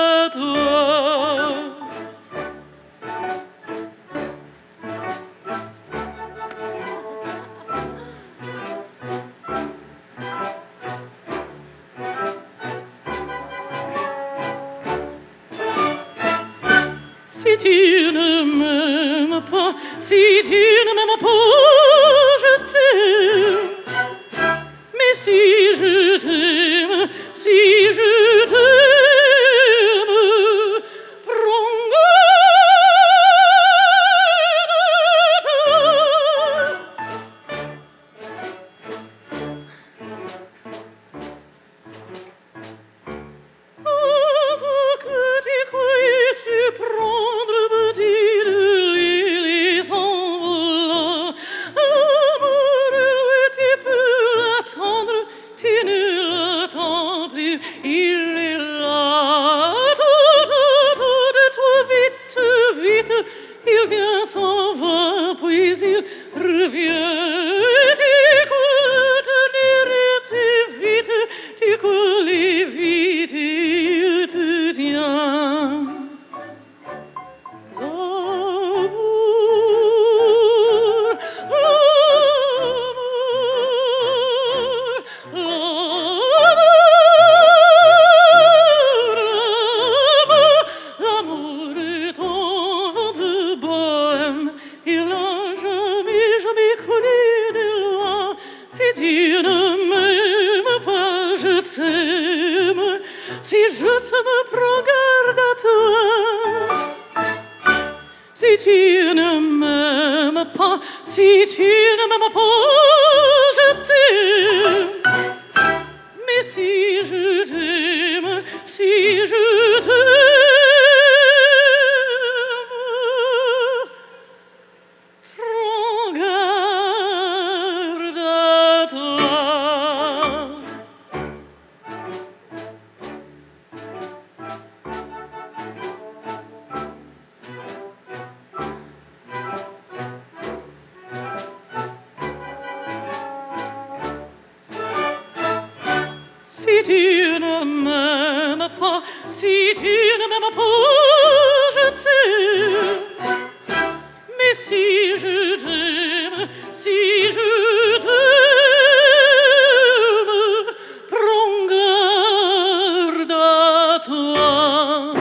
à toi. Si tu ne m'aimes pas, si tu ne m'aimes pas, je t'aime. Mais si je t'aime, si je t'aime, prends garde à toi. Que tu croyais surprendre, petite Lily s'envola. L'amour, lui, tu peux l'attendre, tu ne l'attends plus, il est là. Tout de toi, vite, vite, il vient, s'en va, puis il revient. Tu cours tenir et tu vite, tu cours vite, il te tient. L'amour est un vent de bohème, il n'a jamais connu de loi. Si tu ne m'aimes pas, je t'aime. Si je t'aime, prends garde à toi. Si tu ne m'aimes pas, si tu ne m'aimes pas, je t'aime. Mais si je t'aime, si je t'aime, pas, si tu ne m'aimes pas, je t'aime. Mais si je t'aime, si je t'aime, prends garde à toi.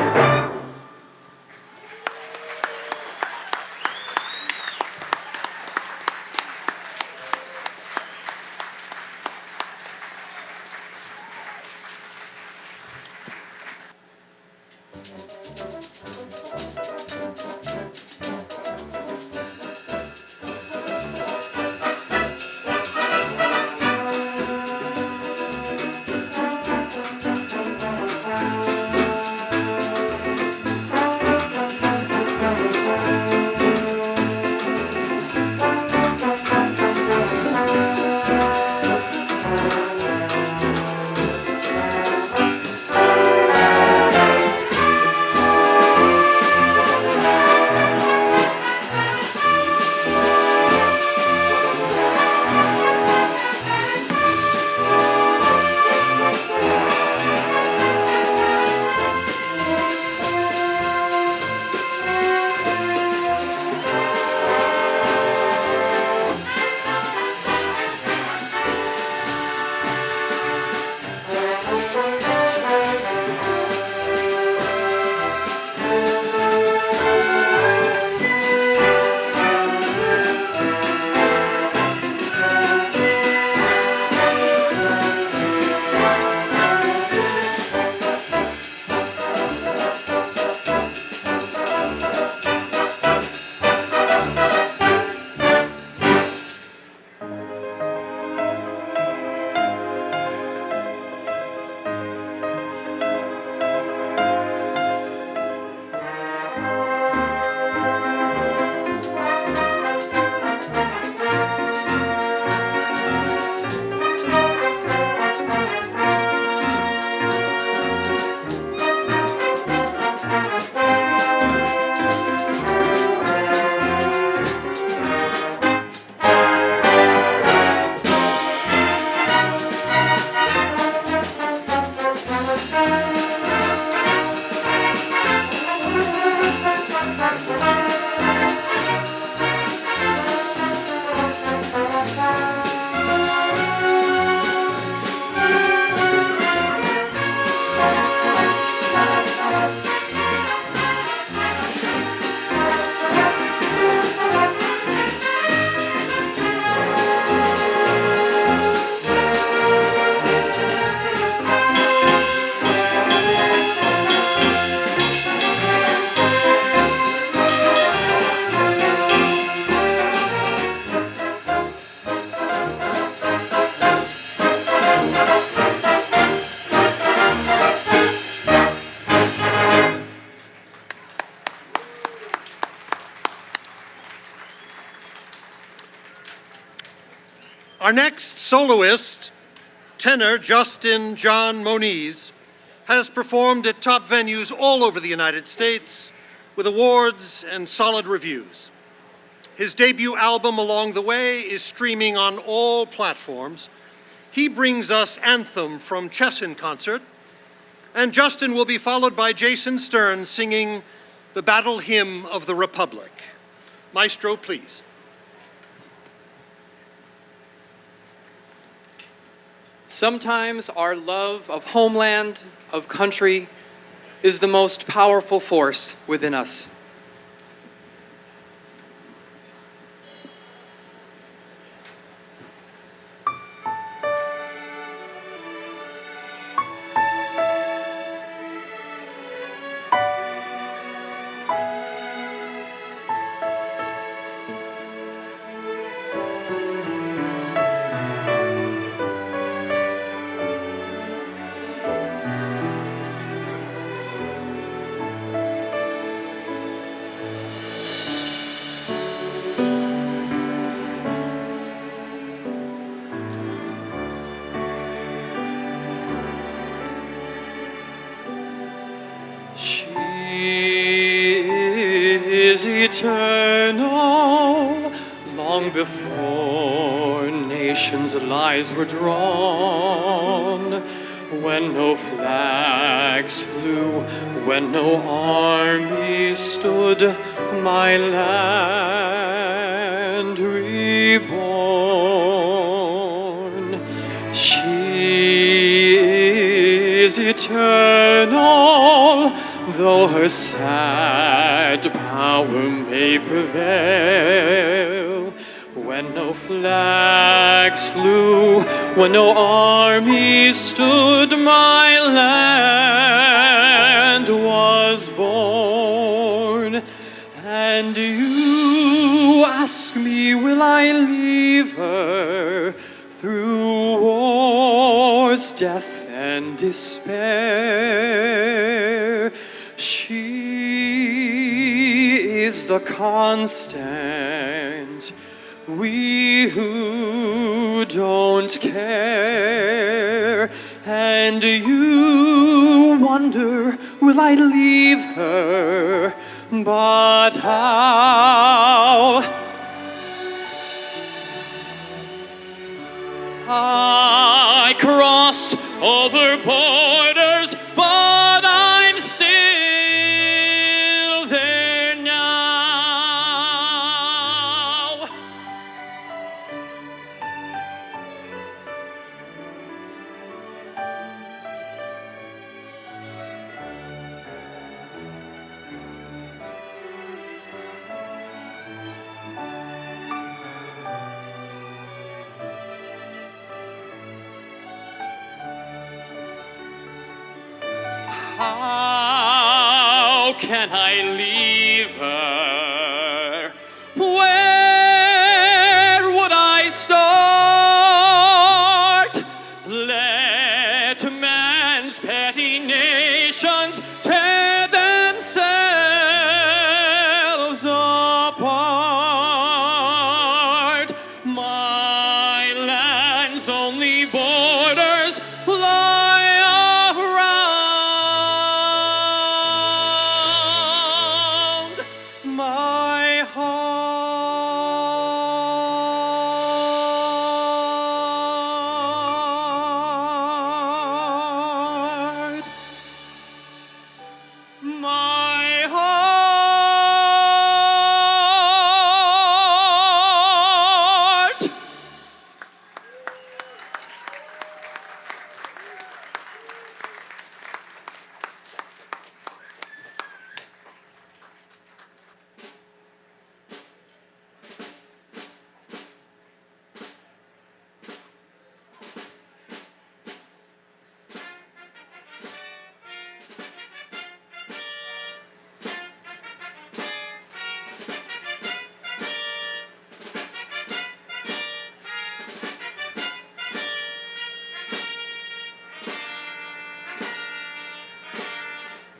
Our next soloist, tenor Justin John Moniz, has performed at top venues all over the United States with awards and solid reviews. His debut album, Along the Way, is streaming on all platforms. He brings us Anthem from Chess in Concert, and Justin will be followed by Jason Stern singing the Battle Hymn of the Republic. Maestro, please. Sometimes our love of homeland, of country, is the most powerful force within us. Eternal, long before nations' lies were drawn, when no flags flew, when no armies stood, my land reborn. She is eternal, though her sad power may prevail. When no flags flew, when no armies stood, my land was born. And you ask me, will I leave her through wars, death, and despair? She is the constant, we who don't care. And you wonder, will I leave her? But how? I cross over borders, but I'm still there now. How can I leave her? Where would I start? Let man's petty nations tear themselves apart. My land's only borders lie around my heart. My heart.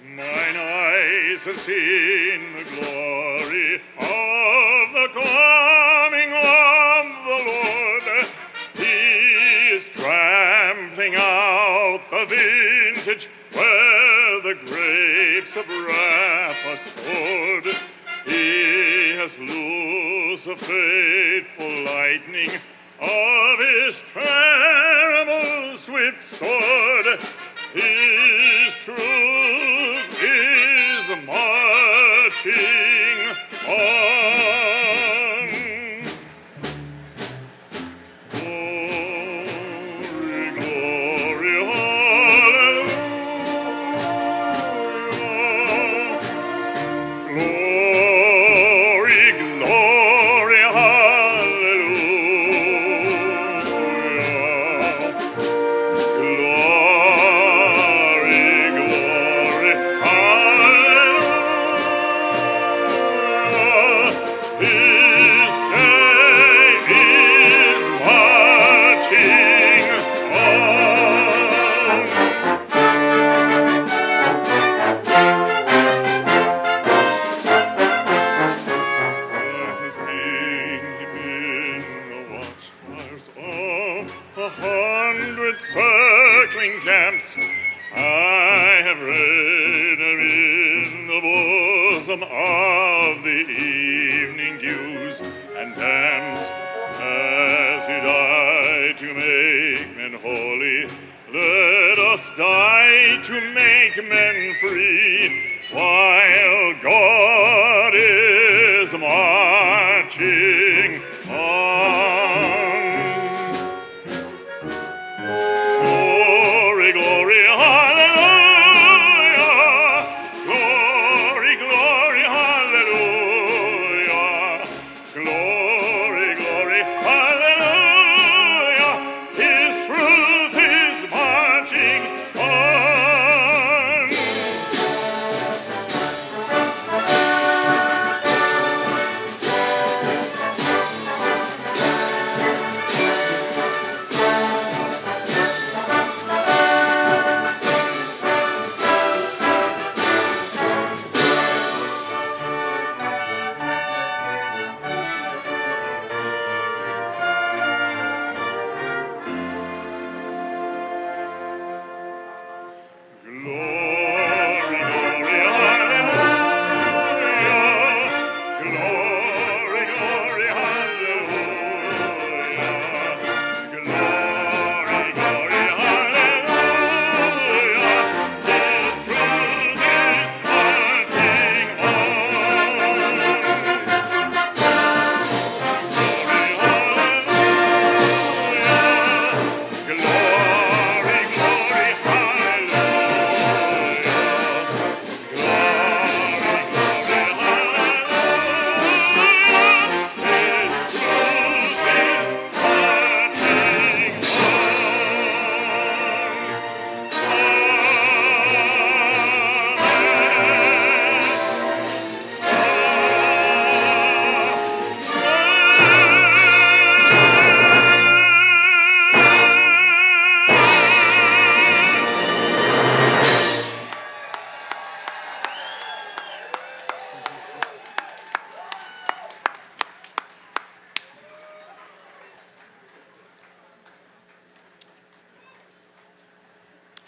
Mine eyes have seen the glory of the coming of the Lord. He is trampling out the vintage where the grapes of wrath are stored. He has loosed the fateful lightning of his terrible swift sword. His truth is marching on. Glory, glory, hallelujah. Glory, glory, hallelujah. Glory, glory, hallelujah. His day is marching on. Having been the watchfires of 100 circling camps, I have read her in the bosom of the evening dews and damps, as he died to make men holy Let us die to make men free while God is marching on. Glory, glory, hallelujah. Glory, glory, hallelujah. Glory, glory, hallelujah. His truth is marching on. Glory, glory, hallelujah. Glory, glory, hallelujah. Glory, glory, hallelujah. His truth is marching on. Glory, hallelujah. Glory, glory, hallelujah.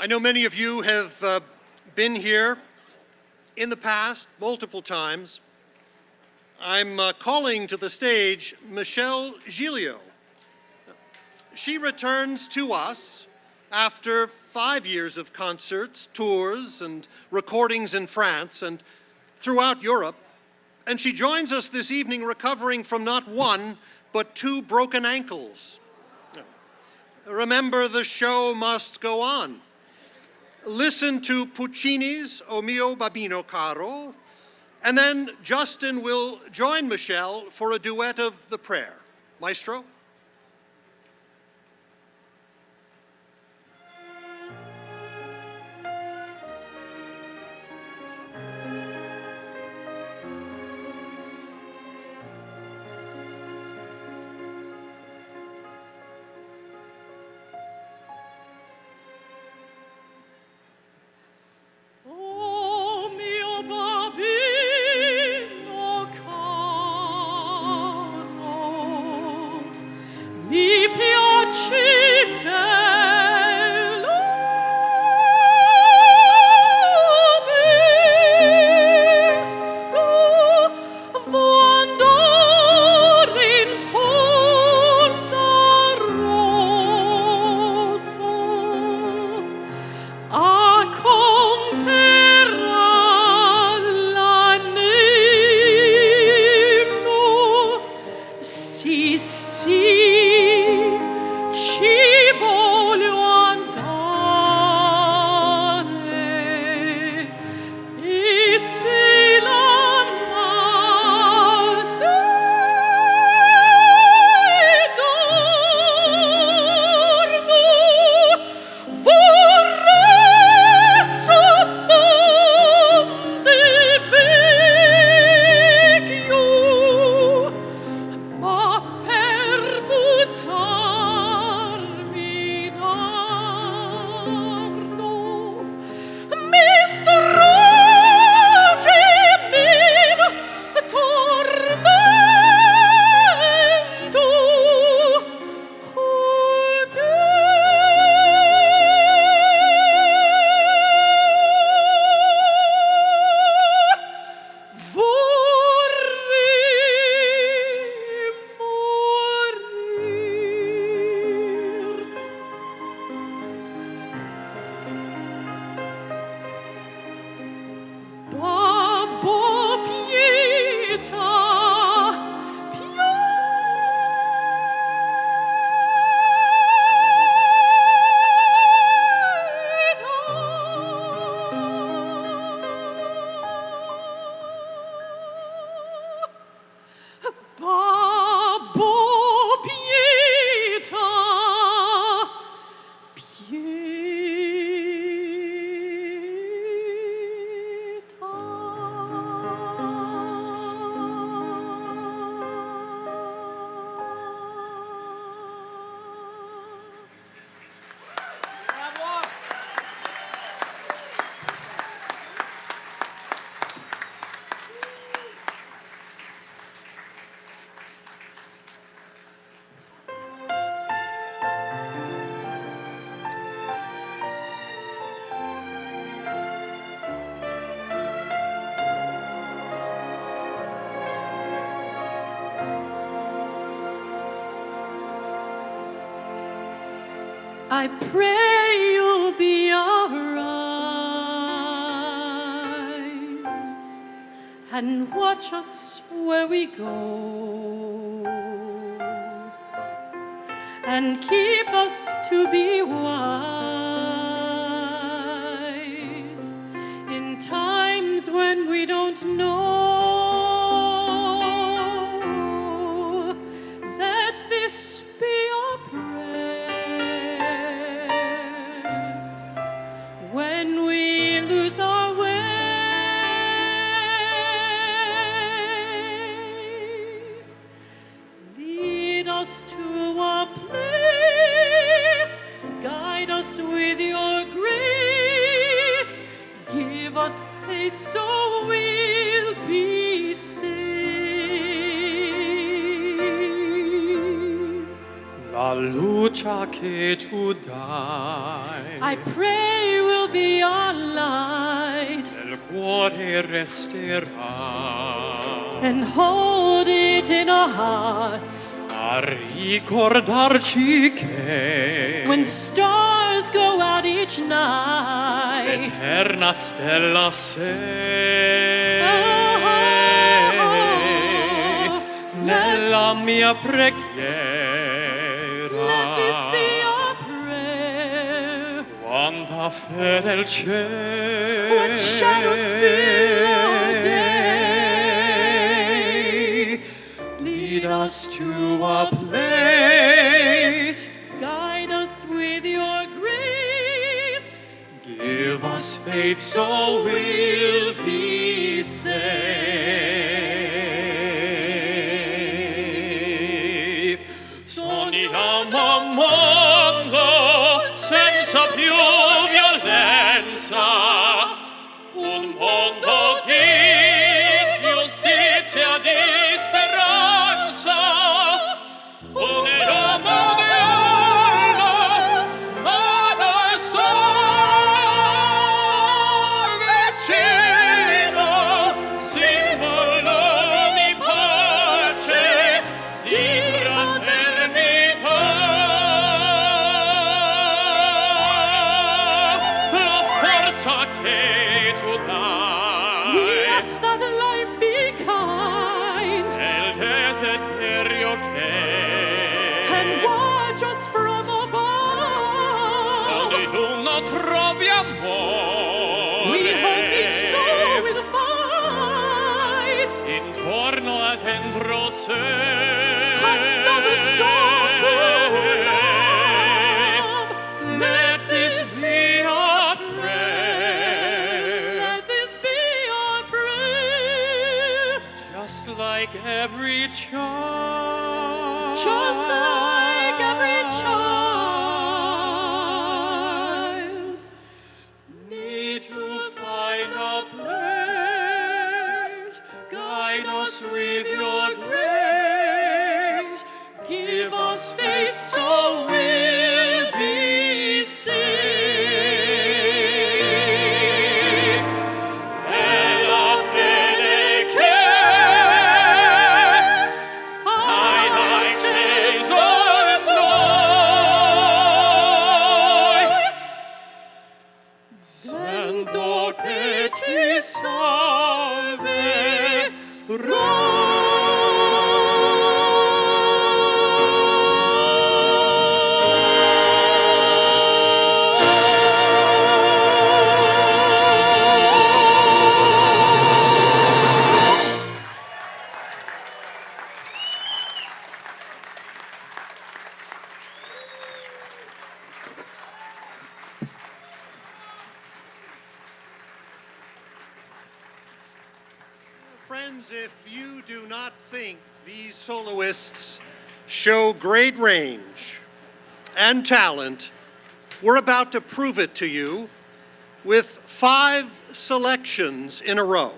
I know many of you have been here in the past, multiple times. I'm calling to the stage Michelle Gilio. She returns to us after 5 years of concerts, tours, and recordings in France and throughout Europe. And she joins us this evening recovering from not one, but 2 broken ankles. Remember, the show must go on. Listen to Puccini's O mio babbino caro, and then Justin will join Michelle for a duet of the prayer. Maestro? O mio babbino caro, I pray you'll be our eyes and watch us where we go, and keep us to be wise in times when we don't know. Let this be our prayer when we lose our way. Lead us to a place, guide us with your grace, give us peace so we'll be safe. La luce che tu dai I pray will be our light nel cuore resterà and hold it in our hearts a ricordarci che when stars go out each night. eterna stella sei nella mia preghiera. Let this be our prayer Quanta fedel c'è when shadows fill our day. lead us to a place, Guide us with your grace, give us faith so we'll be safe. Sogniamo un mondo senza più violenza, un mondo di giustizia, di speranza, un uomo di uno, adesso vicino, simbolo di pace, di fraternità. La forza che tu dai we ask that life be kind nel desiderio che and watch us from above. ognuno trovi amore We hope each soul will find intorno a dentro sé. another soul to love. Let this be our prayer, Let this be our prayer, just like every child. just like every child. Need to find a place, guide us with your grace, give us faith so we'll be safe. E la fede che hai acceso in noi, sento che ci Friends, if you do not think these soloists show great range and talent, we're about to prove it to you with 5 selections in a row.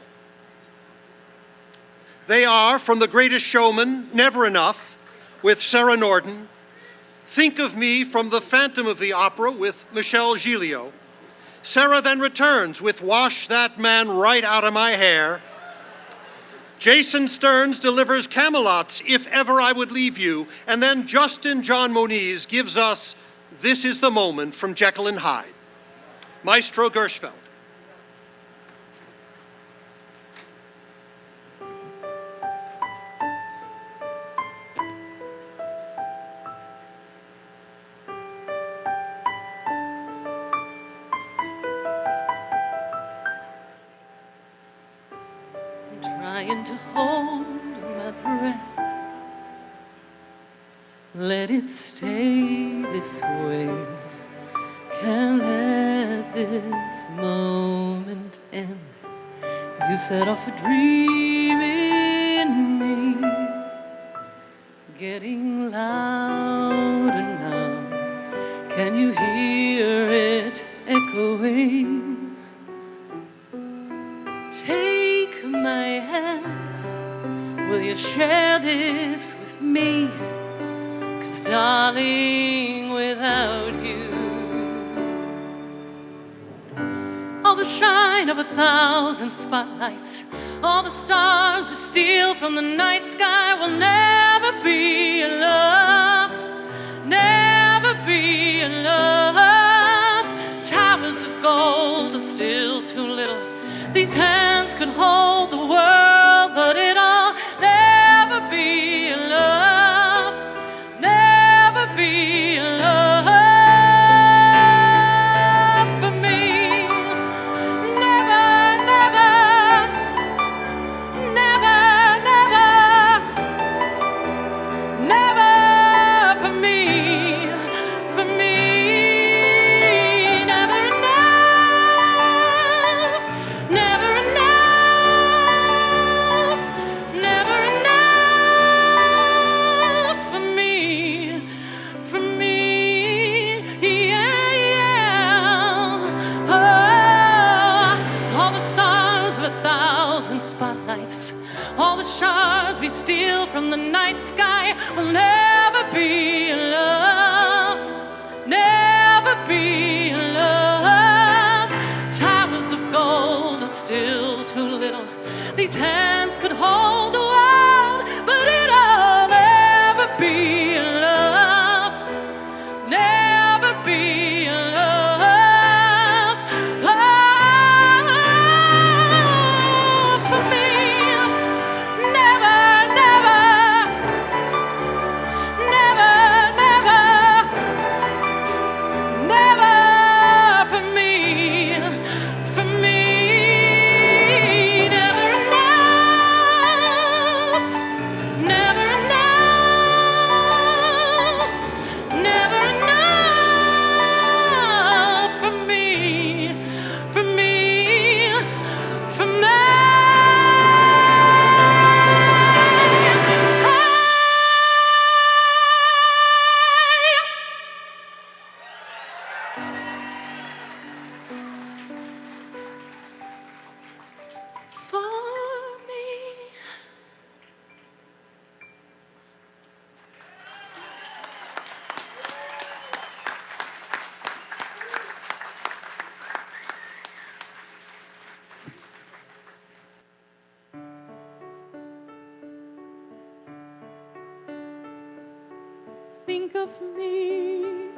They are from The Greatest Showman, Never Enough, with Sarah Norton, Think of Me from The Phantom of the Opera with Michelle Gilliot, Sarah Then Returns with Wash That Man Right Out of My Hair, Jason Stearns delivers Camelot's If Ever I Would Leave You, and then Justin John Moniz gives us This is the Moment from Jekyll and Hyde. Maestro Gershfeld. Trying to hold my breath, let it stay this way. Can't let this moment end. You set off a dream in me, getting louder now. Can you hear it echoing? Take my hand, will you share this with me? 'Cause darling, without you, all the shine of 1,000 spotlights, all the stars we steal from the night sky will never be enough, never be enough. Towers of gold are still too little. These hands could hold the world, but it'll never be enough, never be enough for me. Never, never, never, never, never for me, for me. Never enough, never enough, never enough for me, for me, yeah, yeah. Oh, all the stars with 1,000 spotlights, all the shards we steal from the night sky will never be enough, never be enough. Towers of gold are still too little. These hands could hold the world, but it'll never be enough, never be enough. Oh, for me, never, never, never, never, never for me, for me. Never enough, never enough, never enough for me, for me, for me. For me.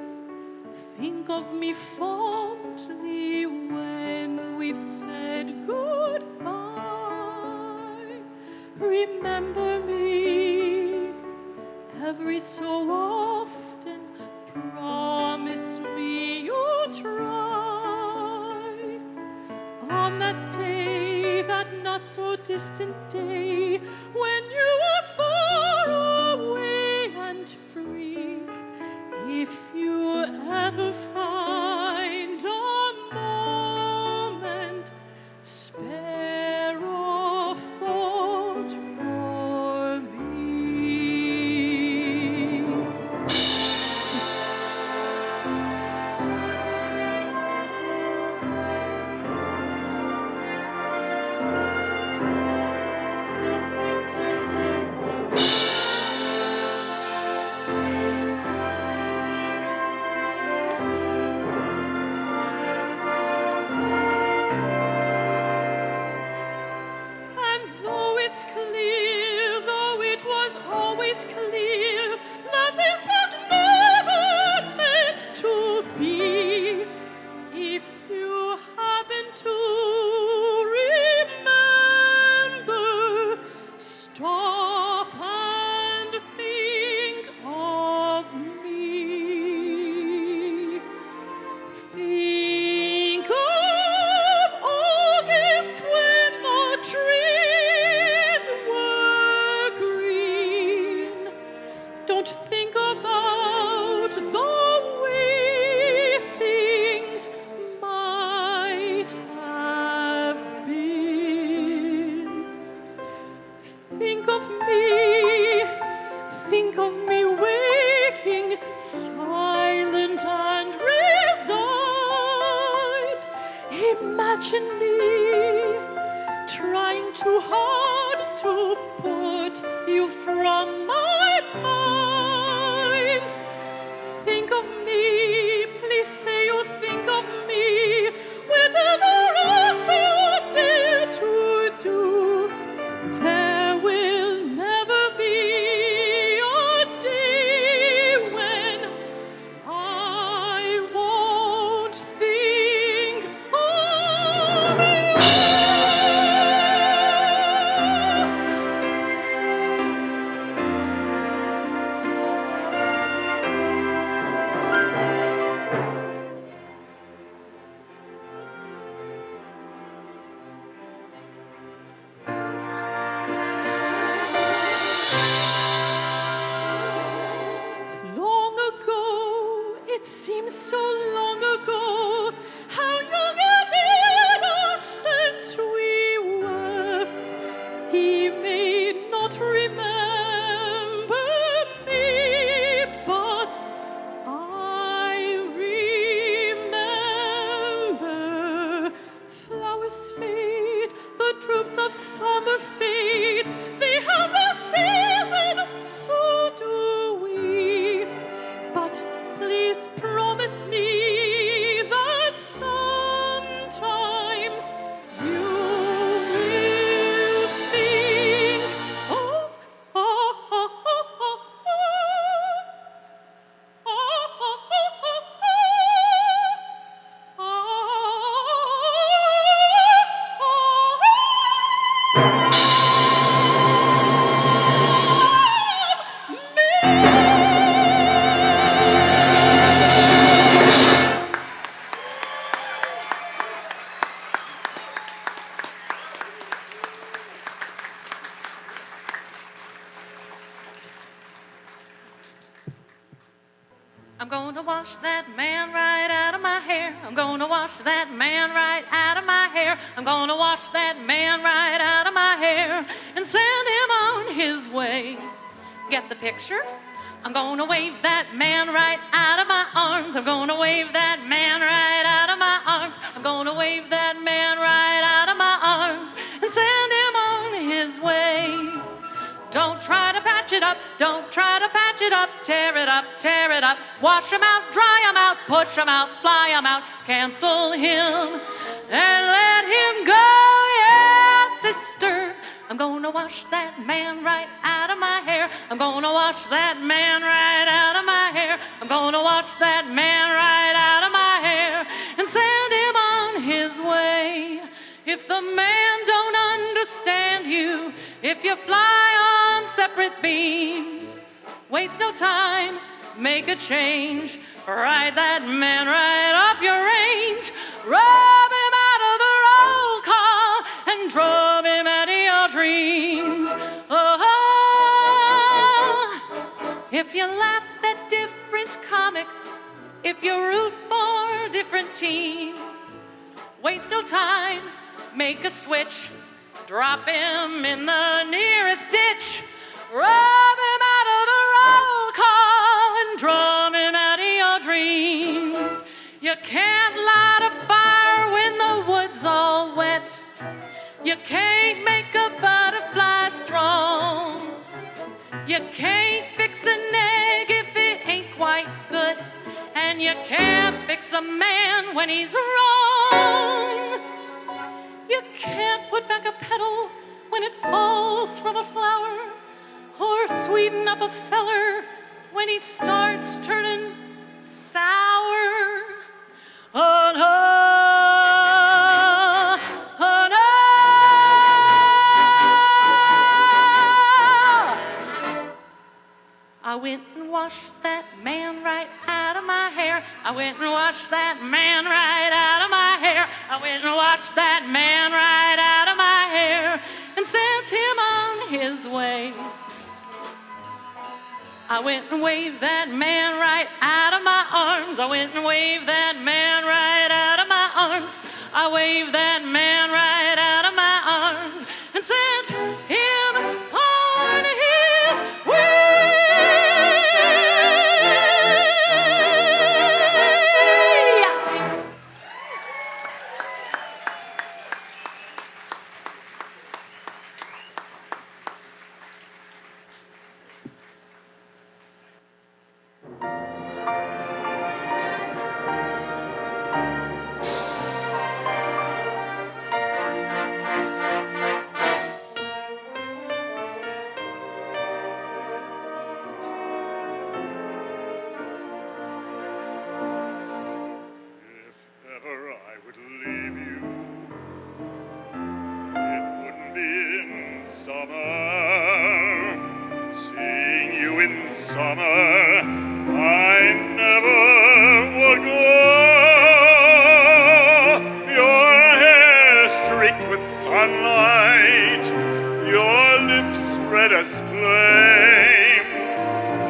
Think of me fondly when we've said goodbye. Remember me every so often. Promise me you'll try. On that day, that not so distant day, when you are far away and free, if you ever find a moment, spare a thought for me. think of me waking, silent and resigned. Imagine me trying too hard to put you from my mind. Think of me, please say you think of me, whatever else you dare to do. There will never be a day when I won't think of you. Long ago, it seems so long ago, how young and innocent we were. He may not remember me, but I remember. Flowers fade, the drupes of summer fade, they have their season, so do we. But please promise me that sometimes you will think, oh, oh, oh, oh, oh, oh, oh, oh, I'm gonna wash that man right out of my hair. I'm gonna wash that man right out of my hair. I'm gonna wash that man right out of my hair and send him on his way. Get the picture? I'm gonna wave that man right out of my arms. I'm gonna wave that man right out of my arms. I'm gonna wave that man right out of my arms and send him on his way. Don't try to patch it up, don't try to patch it up, tear it up, tear it up, wash him out, dry him out, push him out, fly him out, cancel him and let him go, yeah, sister. I'm gonna wash that man right out of my hair. I'm gonna wash that man right out of my hair. I'm gonna wash that man right out of my hair and send him on his way. If the man don't understand you, if you fly on separate beams, waste no time, make a change, ride that man right off your range, rub him out of the roll call and drop him out of your dreams. Oh, if you laugh at different comics, if you root for different teams, waste no time, make a switch, drop him in the nearest ditch, rub him out of the roll call and drum him out of your dreams. You can't light a fire when the wood's all wet. You can't make a butterfly strong. You can't fix an egg if it ain't quite good. And you can't fix a man when he's wrong. You can't put back a petal when it falls from a flower, or sweeten up a feller when he starts turning sour. Oh no, oh no. I went and washed that man right out of my hair. I went and washed that man right out of my hair. I went and washed that man right out of my hair and sent him on his way. I went and waved that man right out of my arms. I went and waved that man right out of my arms. I waved that man right out of my arms and sent him on summer, I never would go. Your hair streaked with sunlight, your lips red as flame,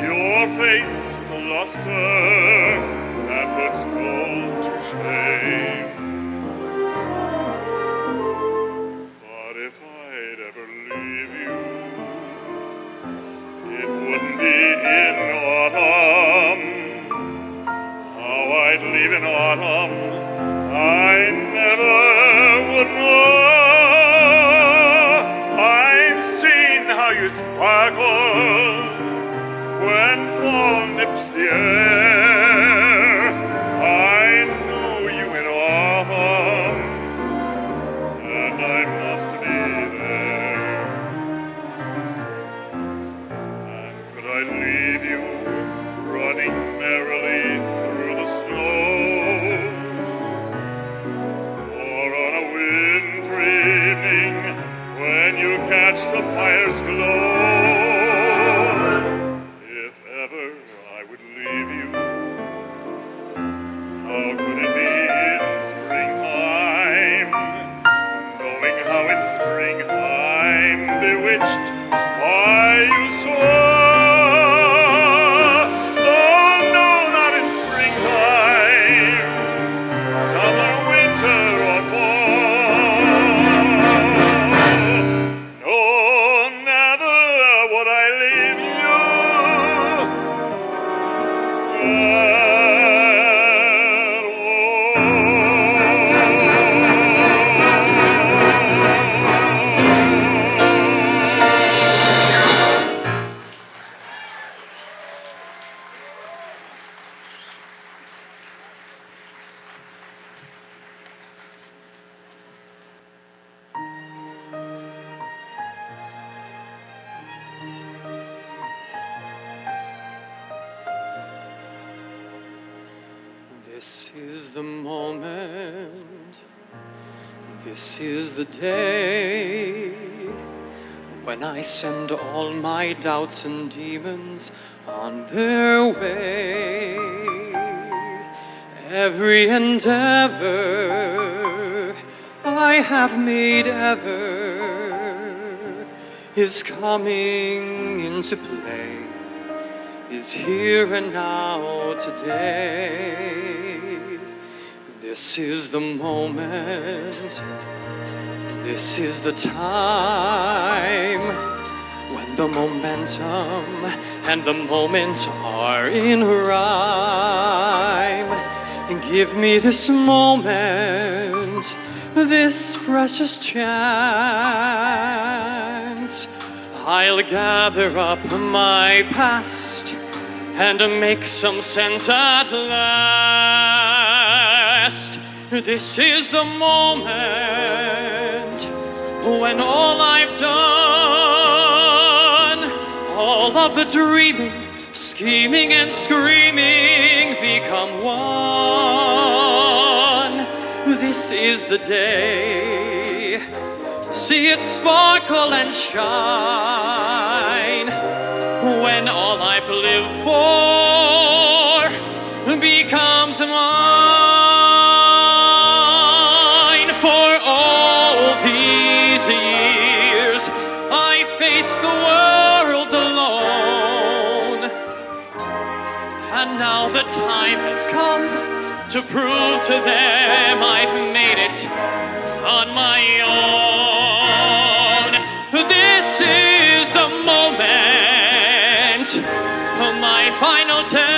your face a luster that puts gold to shame. But if I'd ever leave you, it wouldn't be in autumn. How I'd leave in autumn, I never would know. I've seen how you sparkle when fall nips the air. I knew you in autumn, and I must be there. And could I leave you running merrily through the snow, or on a wintry evening when you catch the fire's glow? If ever I would leave you, how could it be in springtime, knowing how in spring I'm bewitched by you so? Oh no, not in springtime, summer, winter, or fall. No, never would I leave you. This is the moment, this is the day when I send all my doubts and demons on their way. Every endeavor I have made ever is coming into play, is here and now today. This is the moment, this is the time when the momentum and the moment are in rhyme. And give me this moment, this precious chance. I'll gather up my past and make some sense at last. This is the moment when all I've done, all of the dreaming, scheming and screaming become one. This is the day, see it sparkle and shine, when all I've lived for becomes mine. For all these years I faced the world alone, and now the time has come to prove to them I've made it on my own. This is the moment, my final test.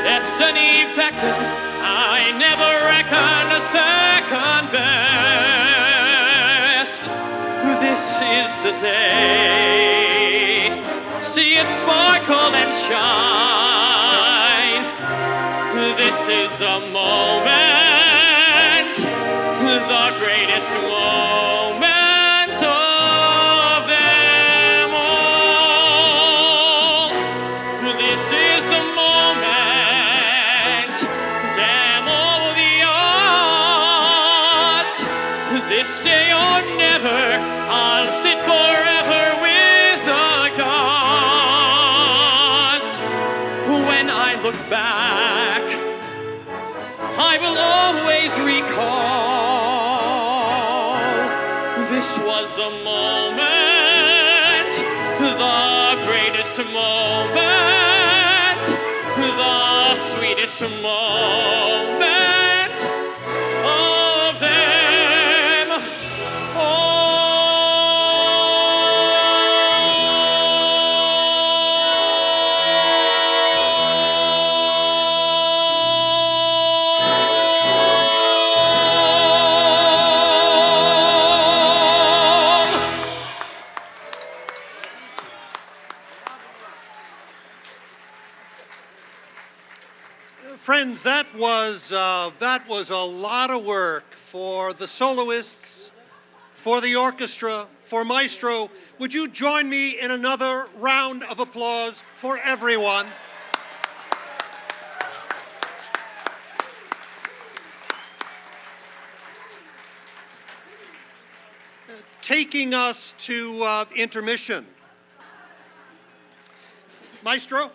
Destiny beckoned, I never reckoned a second best. This is the day, see it sparkle and shine. This is the moment, the greatest moment of them all. This is the moment, damn all the odds. This day or never, I'll sit forever with the gods. the greatest moment, the sweetest moment of them Friends, that was a lot of work for the soloists, for the orchestra, for Maestro. Would you join me in another round of applause for everyone? Taking us to intermission. Maestro?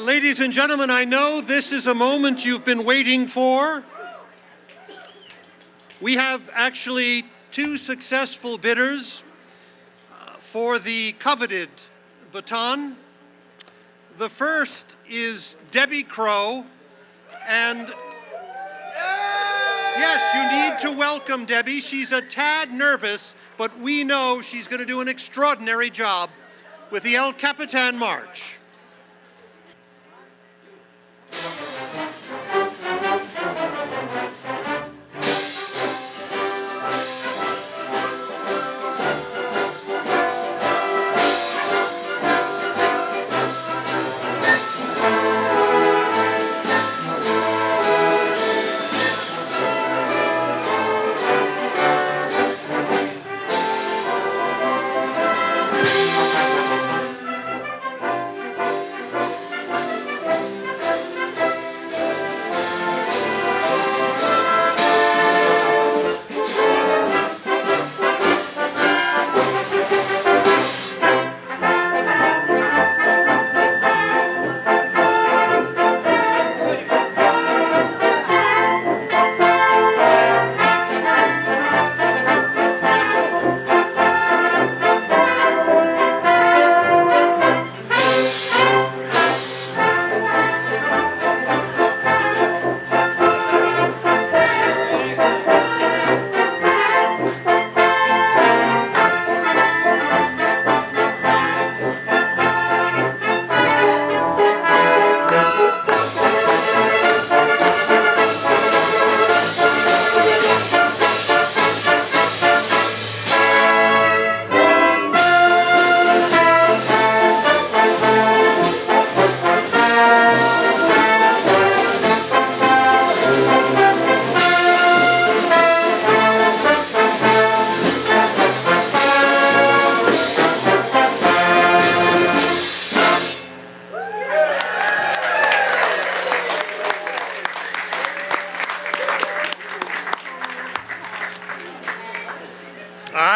Ladies and gentlemen, I know this is a moment you've been waiting for. We have actually two successful bidders for the coveted baton. The first is Debbie Crow, and yes, you need to welcome Debbie. She's a tad nervous, but we know she's going to do an extraordinary job with the El Capitan March.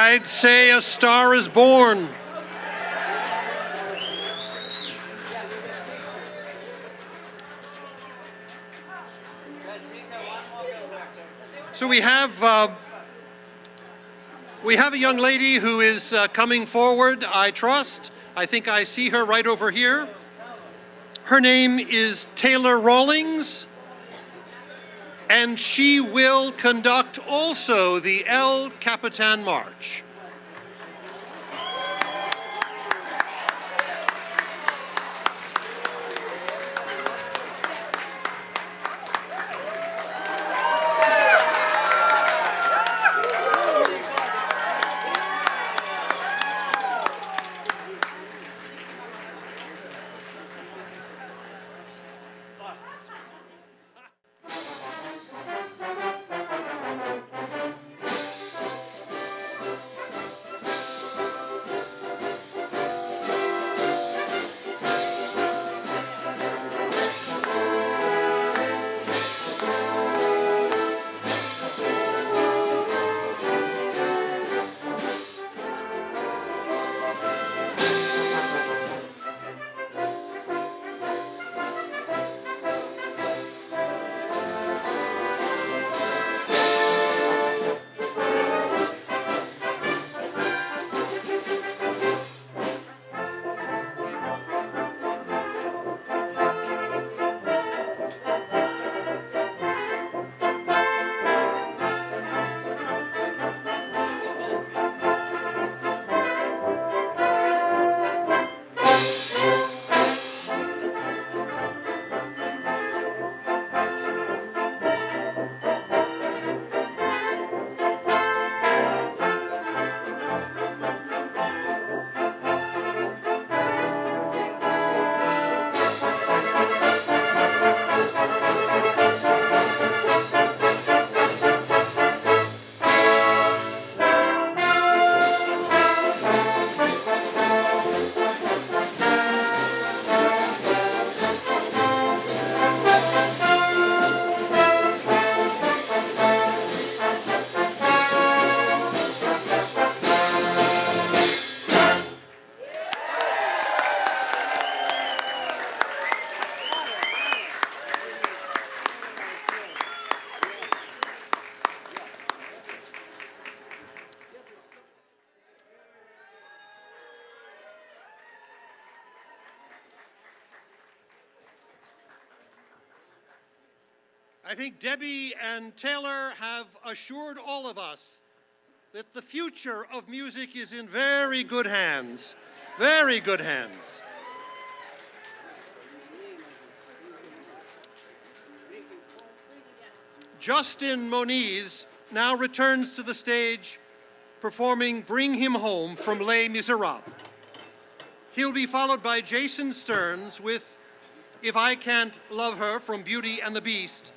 I'd say A Star is Born. So we have a young lady who is coming forward, I trust. I think I see her right over here. Her name is Taylor Rawlings, and she will conduct also the El Capitan March. I think Debbie and Taylor have assured all of us that the future of music is in very good hands, very good hands. Justin Moniz now returns to the stage performing Bring Him Home from Les Miserables. He'll be followed by Jason Stearns with If I Can't Love Her from Beauty and the Beast.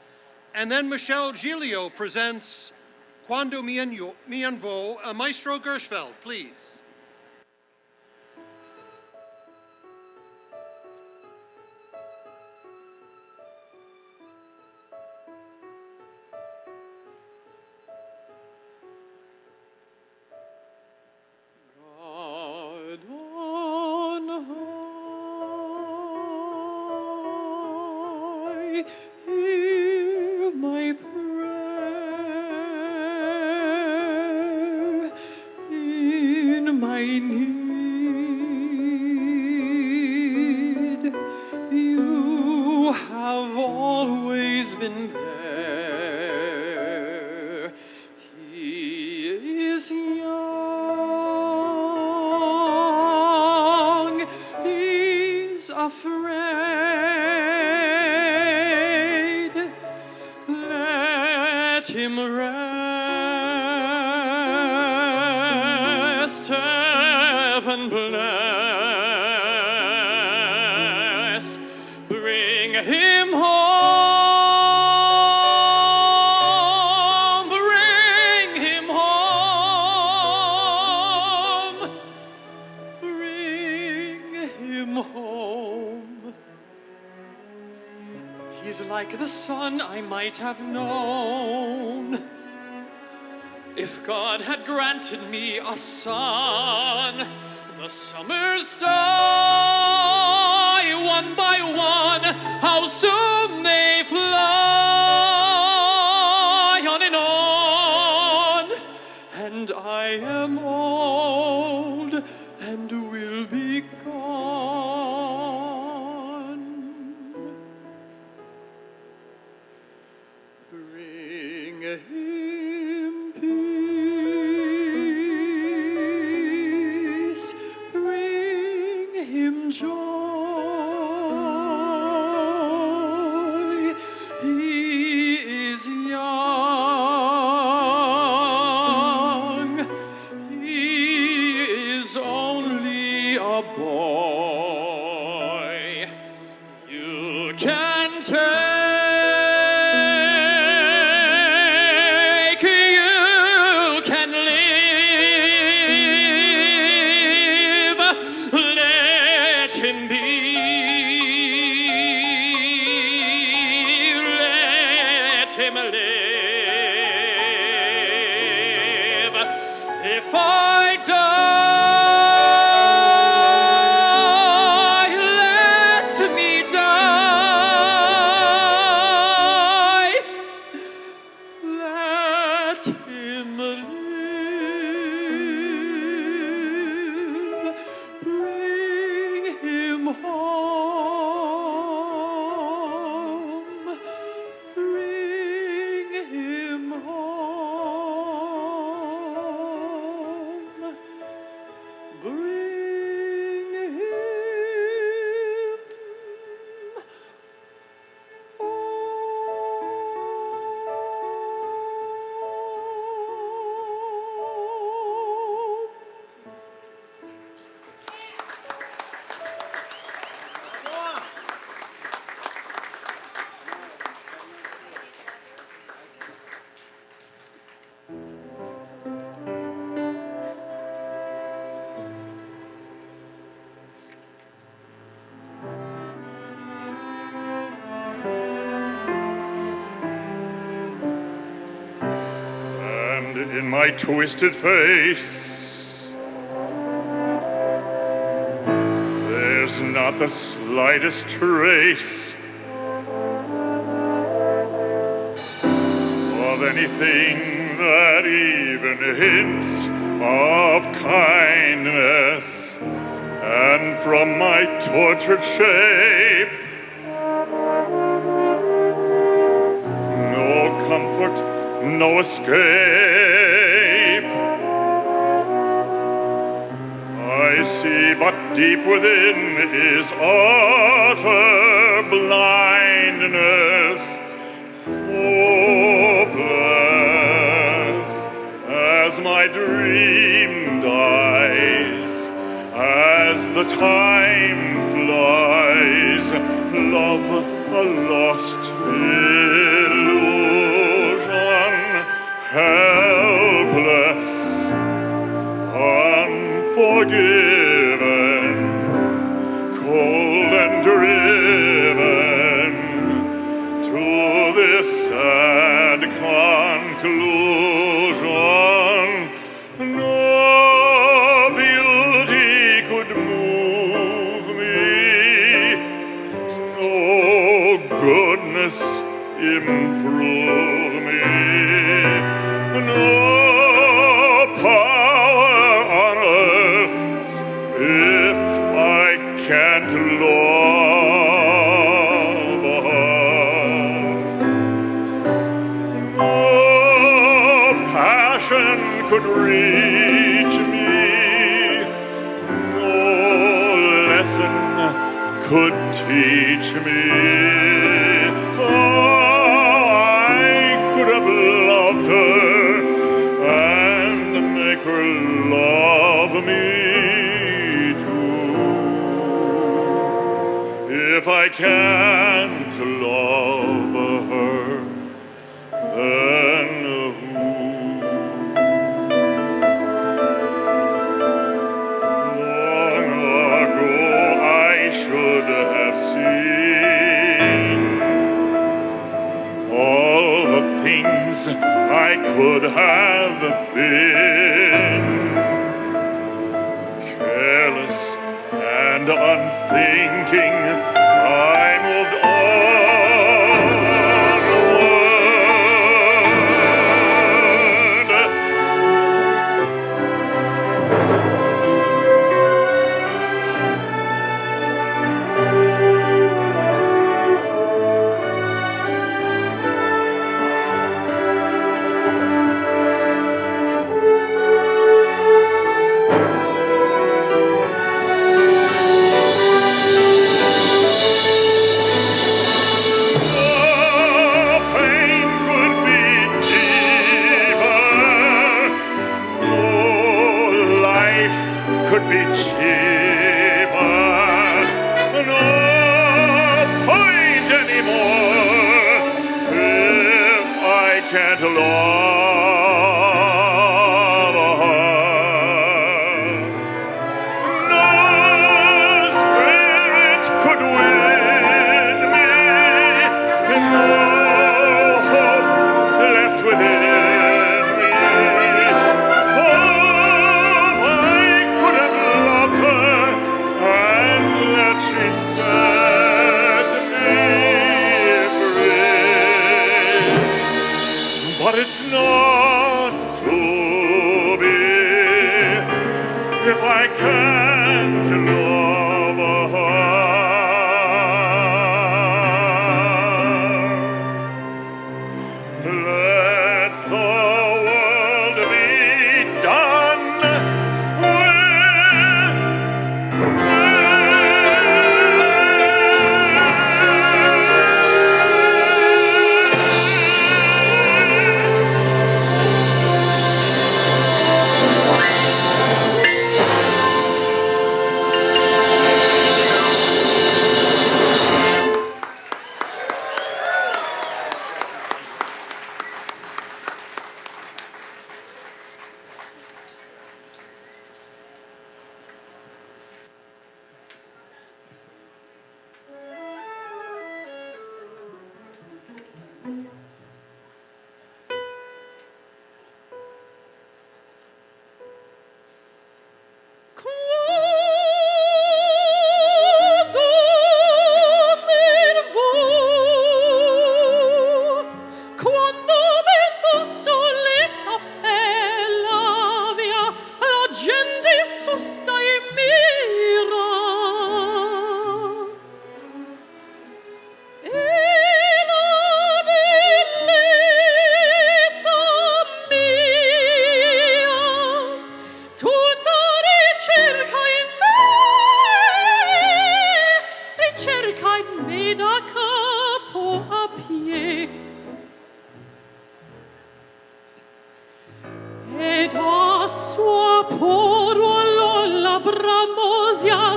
And then Michelle Gilio presents Cuando mi envo, Maestro Gershfeld, please. God on high, hear my prayer in my need. You have always been there. He is young, he's afraid. Let him rest, heaven blessed. Bring him home, bring him home, bring him home. He's like the son I might have known If God had granted me a son, the summers die one by one, how soon they fly on and on. And I am old and will be gone. Bring him peace, bring him joy. He is young, he is only a boy. You can take, you can live, let him be, let him live. If I die, let me die. Let him live. Bring him home. Bring him home. Bring him And in my twisted face, there's not the slightest trace of anything that even hints of kindness. And from my tortured shape, no comfort, no escape. I see, but deep within is utter blindness, hopeless as my dream dies, as the time flies. Love, a lost illusion, helpless, unforgiven, cold and driven to this sad conclusion. No beauty could move me, no goodness improve me, no power on earth if I can't love her. No passion could reach me, no lesson could teach me. I could have loved her and make her love me too. If I can't love her, then who? Long ago I should have seen all the things I could have been. Careless and unthinking, I moved could be cheaper. No point anymore if I can't love her. No spirit could win me, and no hope left within me. She set me free, but it's not to be if I can't love her. Let the world be done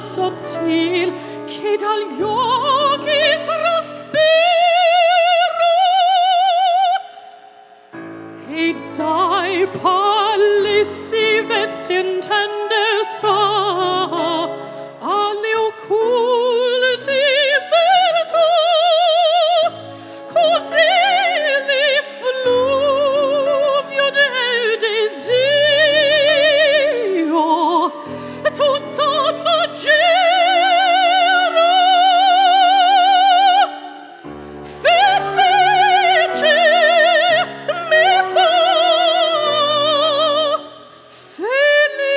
sottil che dagli occhi traspiro e dai pallissi vezzi intende sa alle occulti beltà così li fluvio del desio tutta magia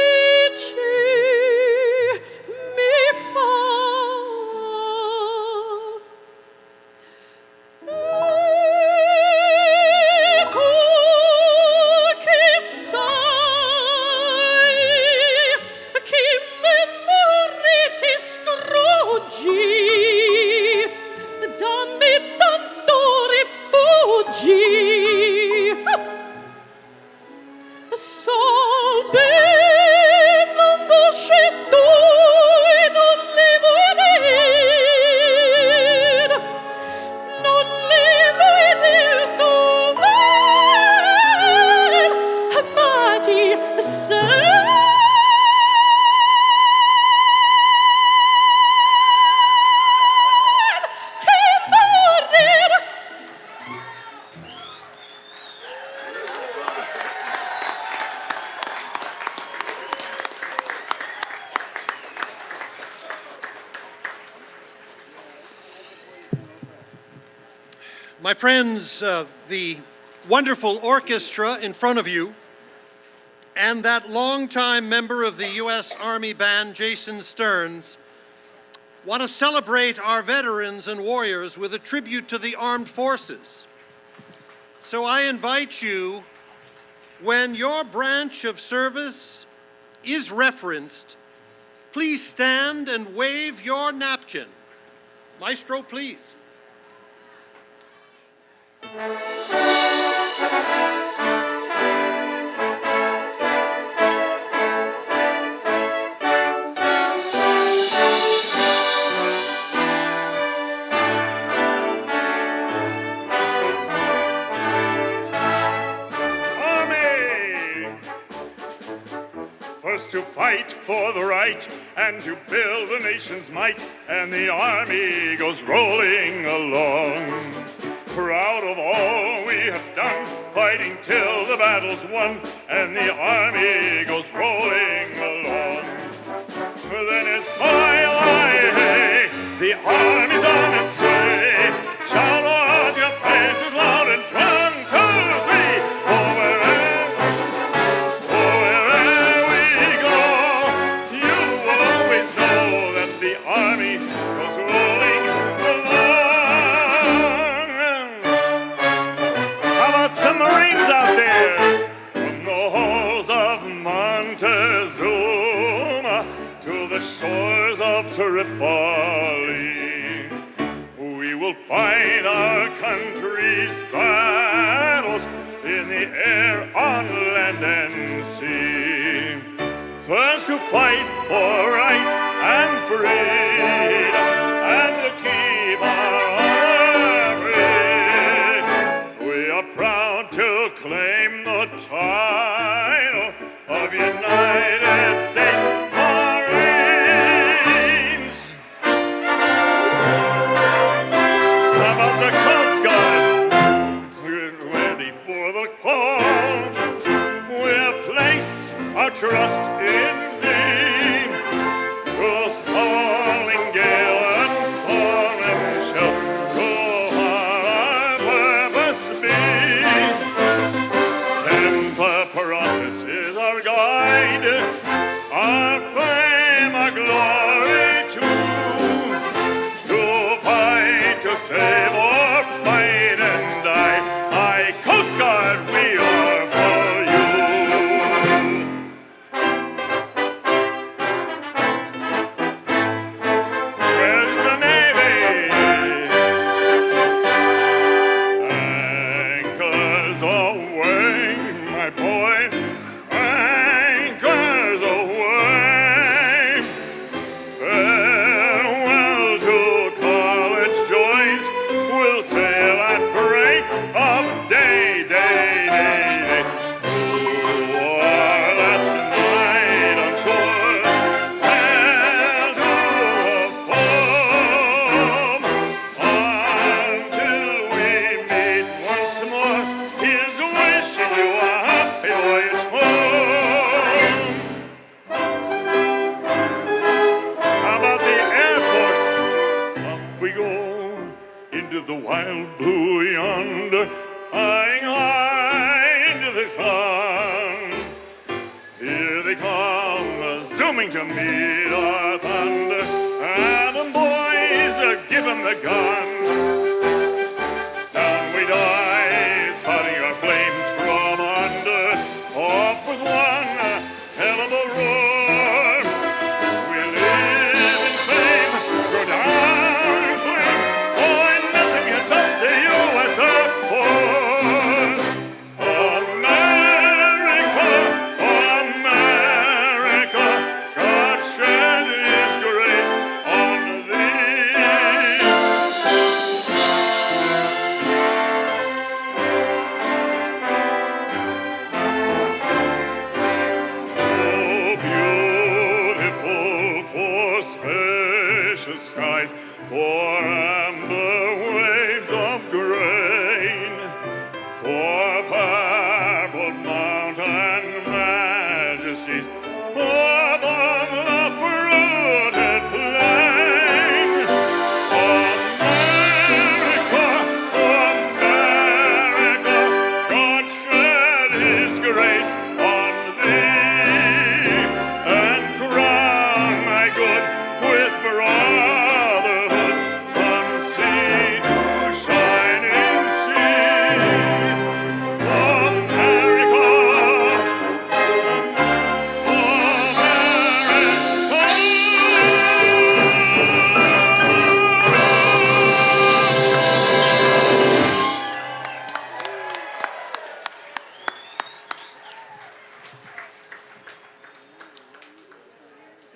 felice My friends, the wonderful orchestra in front of you, and that longtime member of the U.S. Army Band, Jason Stearns, want to celebrate our veterans and warriors with a tribute to the armed forces. So I invite you, when your branch of service is referenced, please stand and wave your napkin. Maestro, please. First to fight for the right and to build the nation's might, and the army goes rolling along. Proud of all we have done, fighting till the battle's won, and the army goes rolling along. Then it's hi, hi, hey, the army's on its way. Shout out your praises loud and 1, 2, 3. Oh, wherever we go, you will always know that the army goes rolling along. How about some Marines out there? From the halls of Montezuma to the shores of Tripoli, we will fight our country's battles in the air, on land and sea. First to fight for right and freedom, and to keep our honor free. We are proud to claim the title of United States Marines. How about the Coast Guard? We're ready for the call. We'll place our trust in thee. Through falling gale and storm and shell, so far our purpose be. Semper Paratus is our guide, our fame, our glory too. To fight, to save, or fight and die, aye, Coast Guard, we are for you. Where's the Navy? Anchors aweigh, my boys, anchors aweigh. Farewell to college joys, we'll sail at break of day, day, day, day. To our last night on shore, and to the foam, until we meet once more. Here's wishing you a happy voyage home. How about the Air Force? Up we go into the wild blue yonder, flying high into the sun. Here they come, zooming to meet our thunder, and the boys give 'em the gun. Down we die, spotting our flames from under, off with one hell of a roar. We live in flame, go down in flame. Boy, nothing can stop the U.S. Air Force. America, America, God shed His grace on thee. Oh, beautiful for spacious skies, for amber waves of grain, for purple mountain majesties, above the fruited plain. America,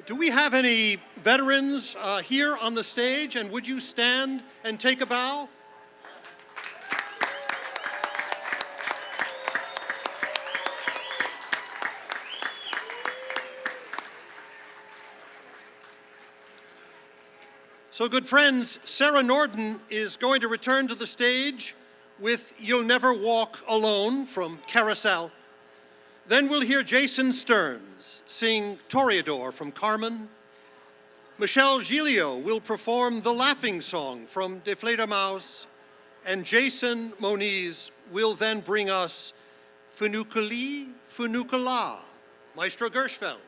Do we have any veterans here on the stage? And would you stand and take a bow? So, good friends, Sarah Norden is going to return to the stage with You'll Never Walk Alone from Carousel. Then we'll hear Jason Stearns sing Toreador from Carmen. Michelle Gilio will perform The Laughing Song from De Fledermaus. And Jason Moniz will then bring us Funuculi Funucula, Maestro Gershfeld.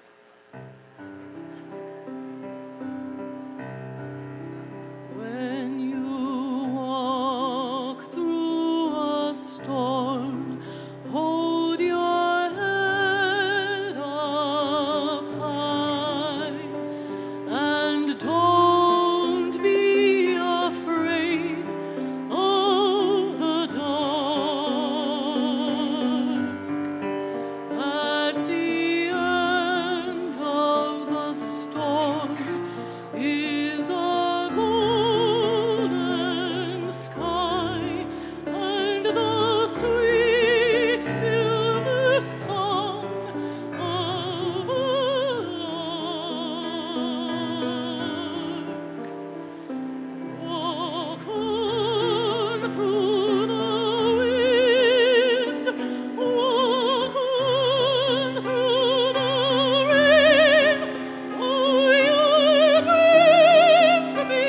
When you walk through a storm, hold your head up high and don't be afraid of the dark. At the end of the storm is a golden sky and the sweet silver song of a lark. Walk on through the wind, walk on through the rain, though your dreams be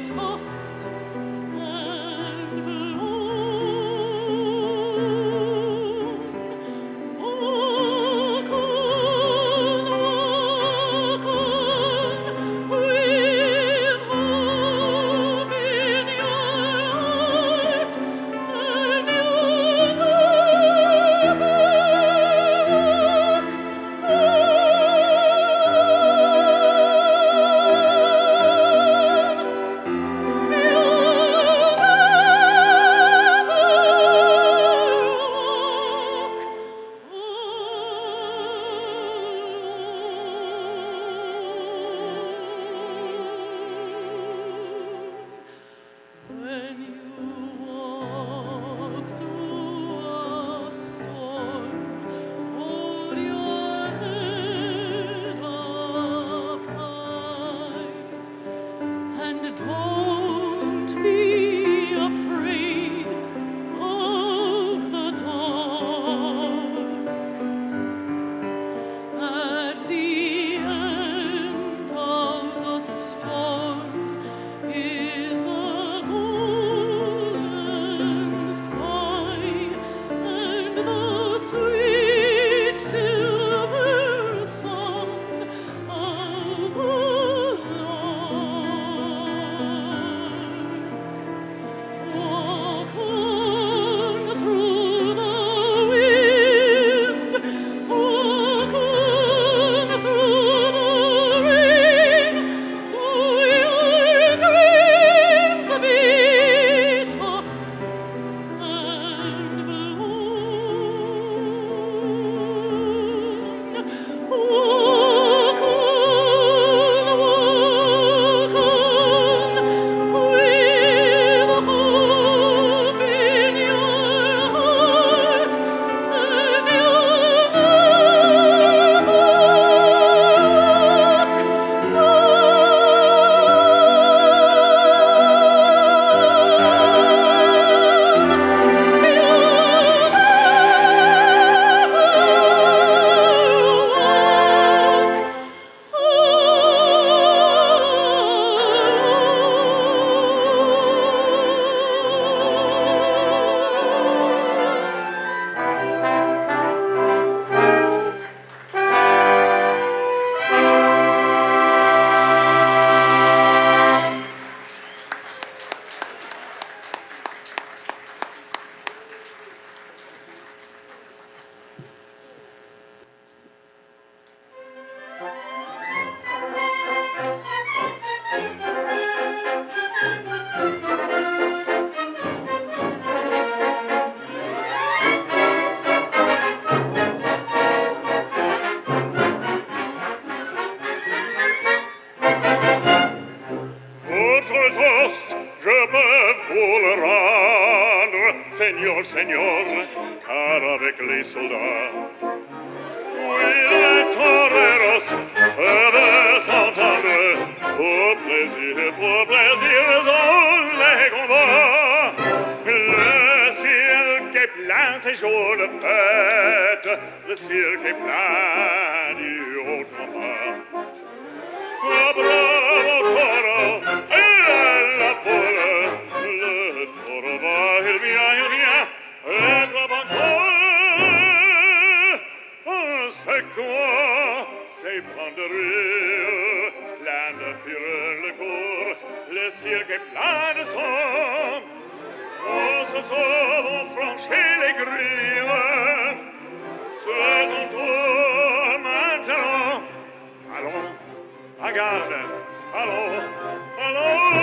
tossed and blown. Walk on, with hope in your heart, and you'll never When you walk through a storm, hold your head up high and don't be afraid of the dark. At the end of the storm is a golden sky and the sweet silver song of a lark. Walk on through the wind, walk on through the rain, though your dreams be tossed and blown. Seigneur, car avec les soldats, oui, les toreros peuvent s'entendre pour plaisir, ont les combats. Le cirque est plein ces jours de fête, le cirque est plein du haut en bas. Oh, bravo taureau, et la foule, le taureau va, il vient, et trop encore. C'est quoi ces banderilles, plein de fureur le cours, le cirque est plein de sang. Oh, ce soir on franchit les grilles, c'est ton tour maintenant. Allons, regarde, allons, allons.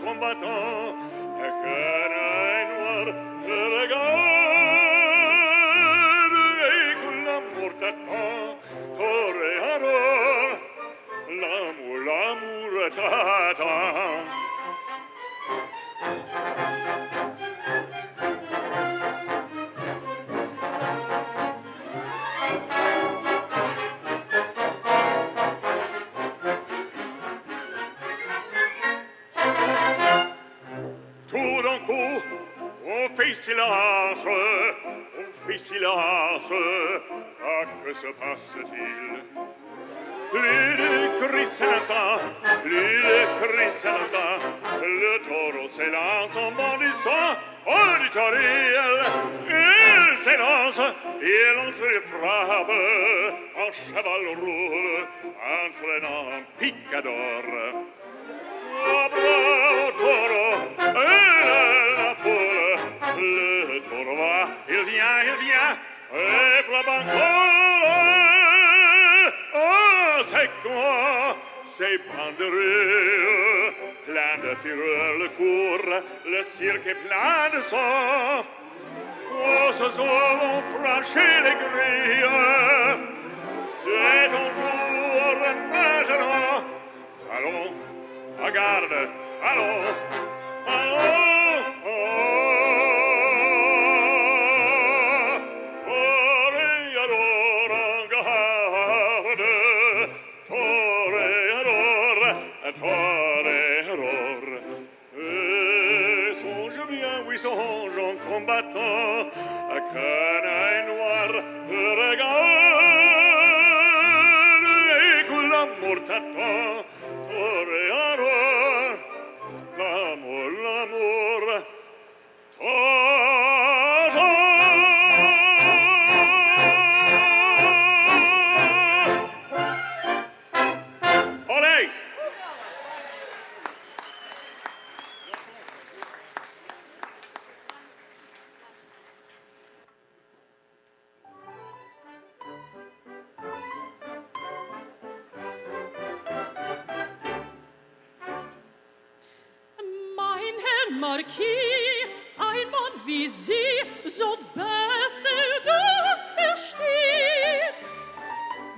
Combattant, un canaille noir te regarde et que l'amour t'attend, toréador, l'amour t'attend. Tout d'un coup, on fait silence, Ah, que se passe-t-il? Plus de cris instant, le taureau s'élance en bondissant, auditoriel, il s'élance, il entre et frappe, en cheval roule, entraînant un picador. Oh, bravo taureau, et la foule, le taureau va, il vient, et frappe encore. Oh, c'est quoi ces banderilles, plein de tireurs le cours, le cirque est plein de sang. Oh, ce soir on franchit les grilles, c'est ton tour maintenant. Allons, regarde, allons, allons, toréador, regarde, toréador, et songe bien, oui, songe en combattant, un canaille noir, regarde, et que l'amour t'attend, toréador, l'amour Olé! Mein Herr Marquis, ein Mann wie Sie, sollt besser das verstehen.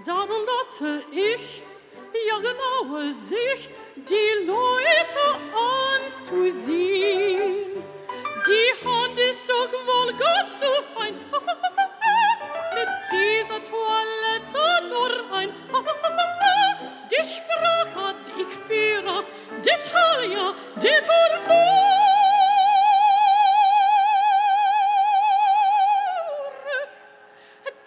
Darum dachte ich, ja genaue sich, die Leute anzusehen. Die Hand ist doch wohl Gott so fein, mit dieser Toilette nur ein. Die Sprache, die ich führe, die Taille, die Tournure.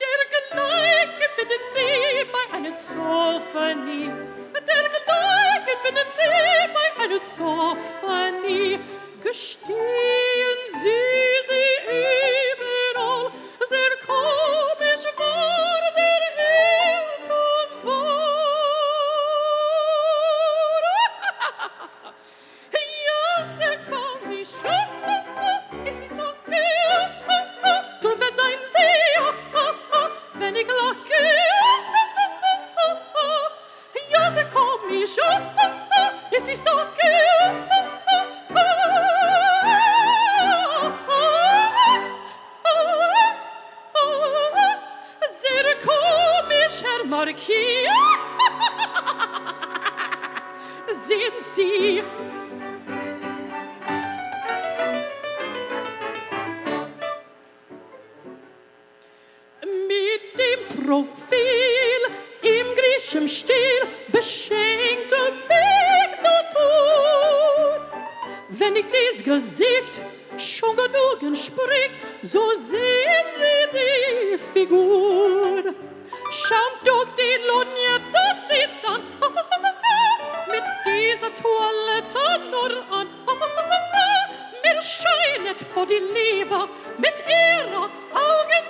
Dergleichen finden Sie bei einer Symphony. Dergleichen finden Sie bei einer Symphony. Gestehen Sie überall, sehr komisch war der Irrtum war. Ja, sehr komisch, ist nicht so viel. Drum verzeihen Sie, wenn ich lache. Ja, sehr komisch, ist nicht so viel. Torquay. Sehen Sie, mit dem Profil im griechischen Stil beschenkte mich Natur. Wenn ich dies Gesicht schon genug entspricht, so sehen Sie die Figur. Schaut doch die Lorgnette sieht dann mit dieser Toilette nur an. Mir scheinet vor die Liebe mit ihrer Augen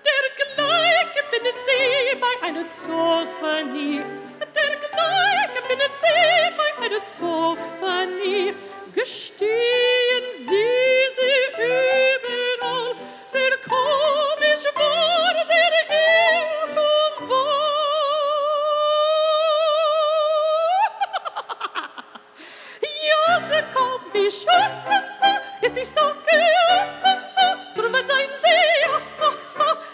dergleichen finden Sie bei einer Symphony. Dergleichen finden Sie bei einer Symphony. Gestehen Sie überall, sehr komisch war der Irrtum wahr. Ja, sehr komisch ist die Sache, drum seien Sie,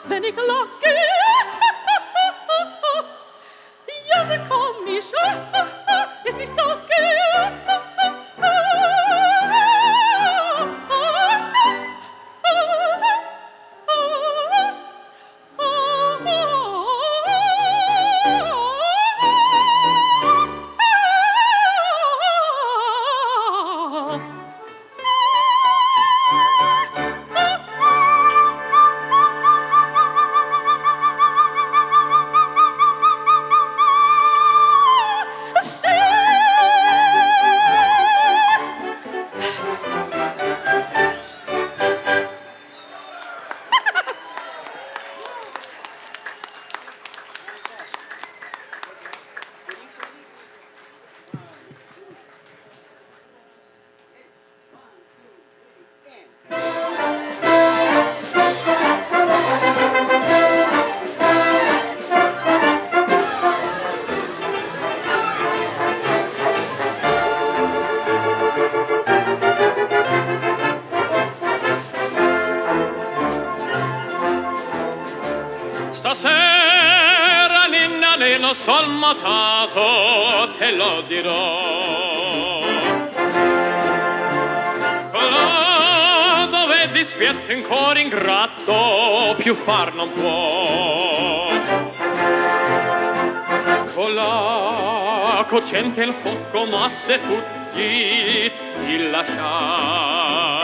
wenn ich lache. Ja, sehr komisch ist die Sache. Stasera ninna neno sol matato, te lo dirò. Colà dove dispietto in cuore ingratto più far non può. Colà cocente il fuoco ma se fuggi di lasciar.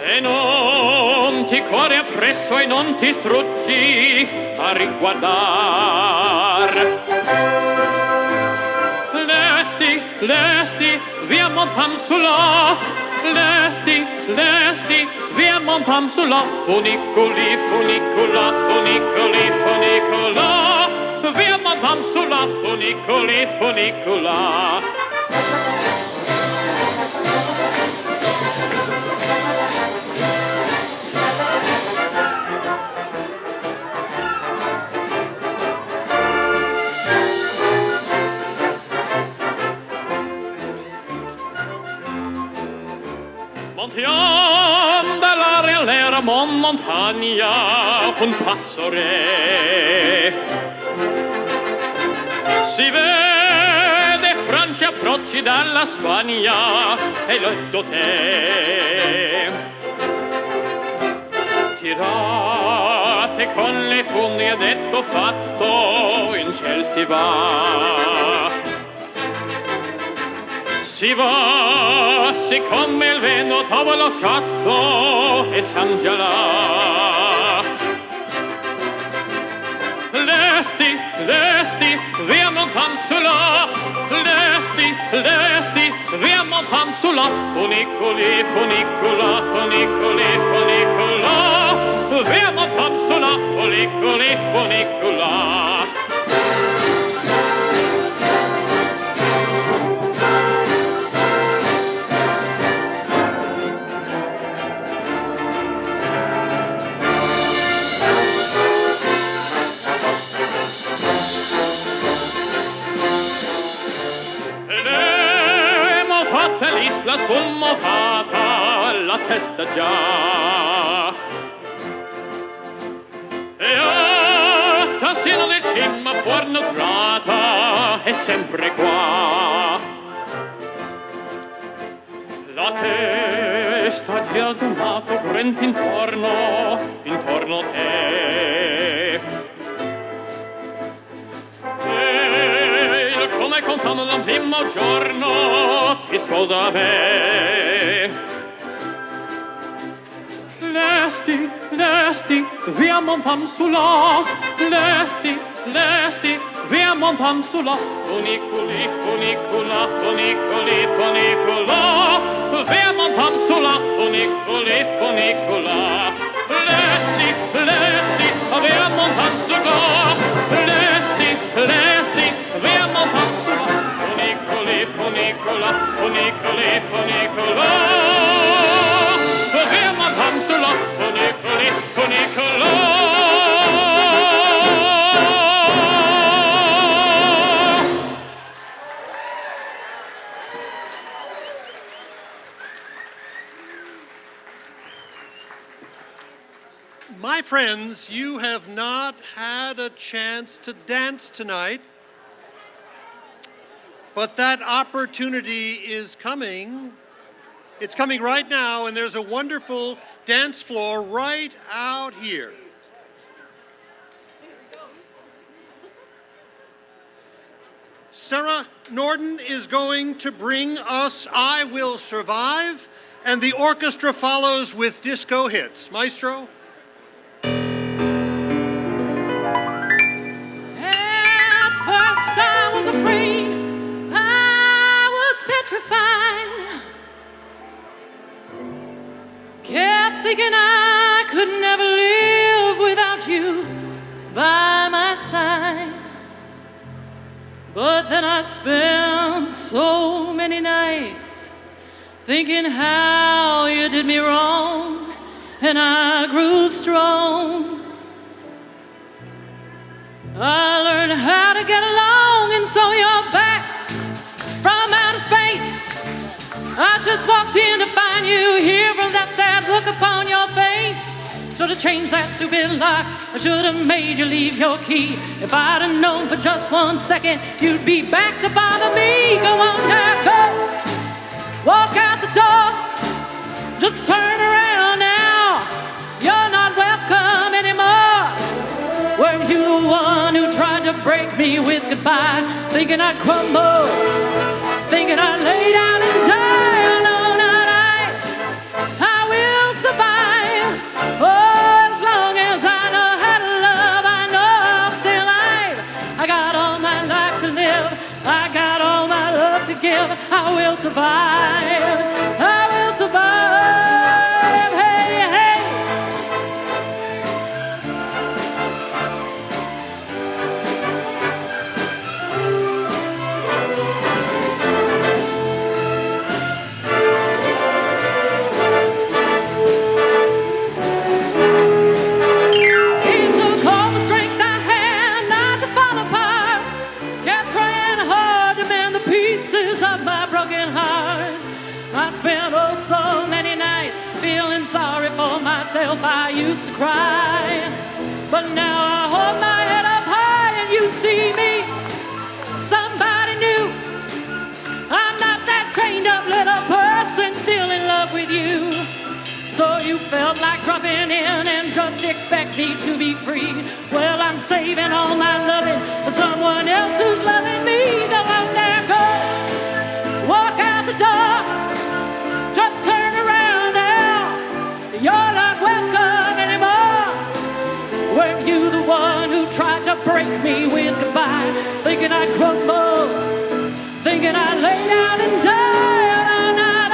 E non ti corri appresso e non ti struggi a riguardar. Lesti, lesti, via Montpamsula, lesti, lesti, via Montpamsula, funicoli, funicula, funicoli, funicola, via Montpamsula, funicoli, funicula. Montiamo dall'aria all'era, montagna, un passo re. Si vede Francia approcci dalla Spagna e lo ecco te. Tirate con le funne e detto fatto, in ciel si va. Si va, siccome il vento trova lo scatto e San Gialà. Lesti, lesti, via Montpamsula, lesti, lesti, via Montpamsula, funicoli, funicula, funicoli, funicola, via Montpamsula, funicoli, funicula. la sfumovata, la testa già. E tassino del cima pornotrata è sempre qua. La testa già domato corrente intorno a te. E come contando dal primo giorno ti sposa me. Lesti, via mon pam sulla. Lesti, via mon pam sulla. Funiculi, funicula, via mon pam sulla. Funiculi, funicula. Lesti, via mon pam sulla. Lesti, via mon pam sulla. Funiculi, funicula. Via mon pam sulla. Funicula. My friends, you have not had a chance to dance tonight, but that opportunity is coming. It's coming right now, and there's a wonderful dance floor right out here. Sarah Norden is going to bring us I Will Survive, and the orchestra follows with disco hits. Maestro? At first I was afraid, I was petrified. Kept thinking I could never live without you by my side. But then I spent so many nights thinking how you did me wrong, and I grew strong. I learned how to get along, and so you're back from outer space. I just walked in to find you here from that sad look upon your face. Should have changed that stupid lock. I should have made you leave your key. If I'd have known for just 1 second you'd be back to bother me. Go on now, go. Walk out the door. Just turn around now. You're not welcome anymore. Weren't you the one who tried to break me with goodbye? Thinking I'd crumble, thinking I'd lay down and die. No, not I will survive. Oh, as long as I know how to love, I know I'll stay alive. I got all my life to live, I got all my love to give. I will survive, I will survive. Hey, hey. I spent oh so many nights feeling sorry for myself. I used to cry, but now I hold my head up high and you see me, somebody new. I'm not that chained up little person still in love with you. So you felt like dropping in and just expect me to be free. Well, I'm saving all my loving for someone else who's loving me. Go on there, go. Walk out the door. Just turn around now. You're not welcome anymore. Weren't you the one who tried to break me with goodbye? Thinking I'd crumble, thinking I'd lay down and die. Oh, not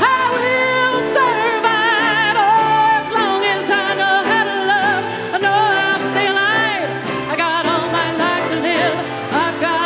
I will survive. Oh, as long as I know how to love, I know I'll stay alive. I got all my life to live. I've got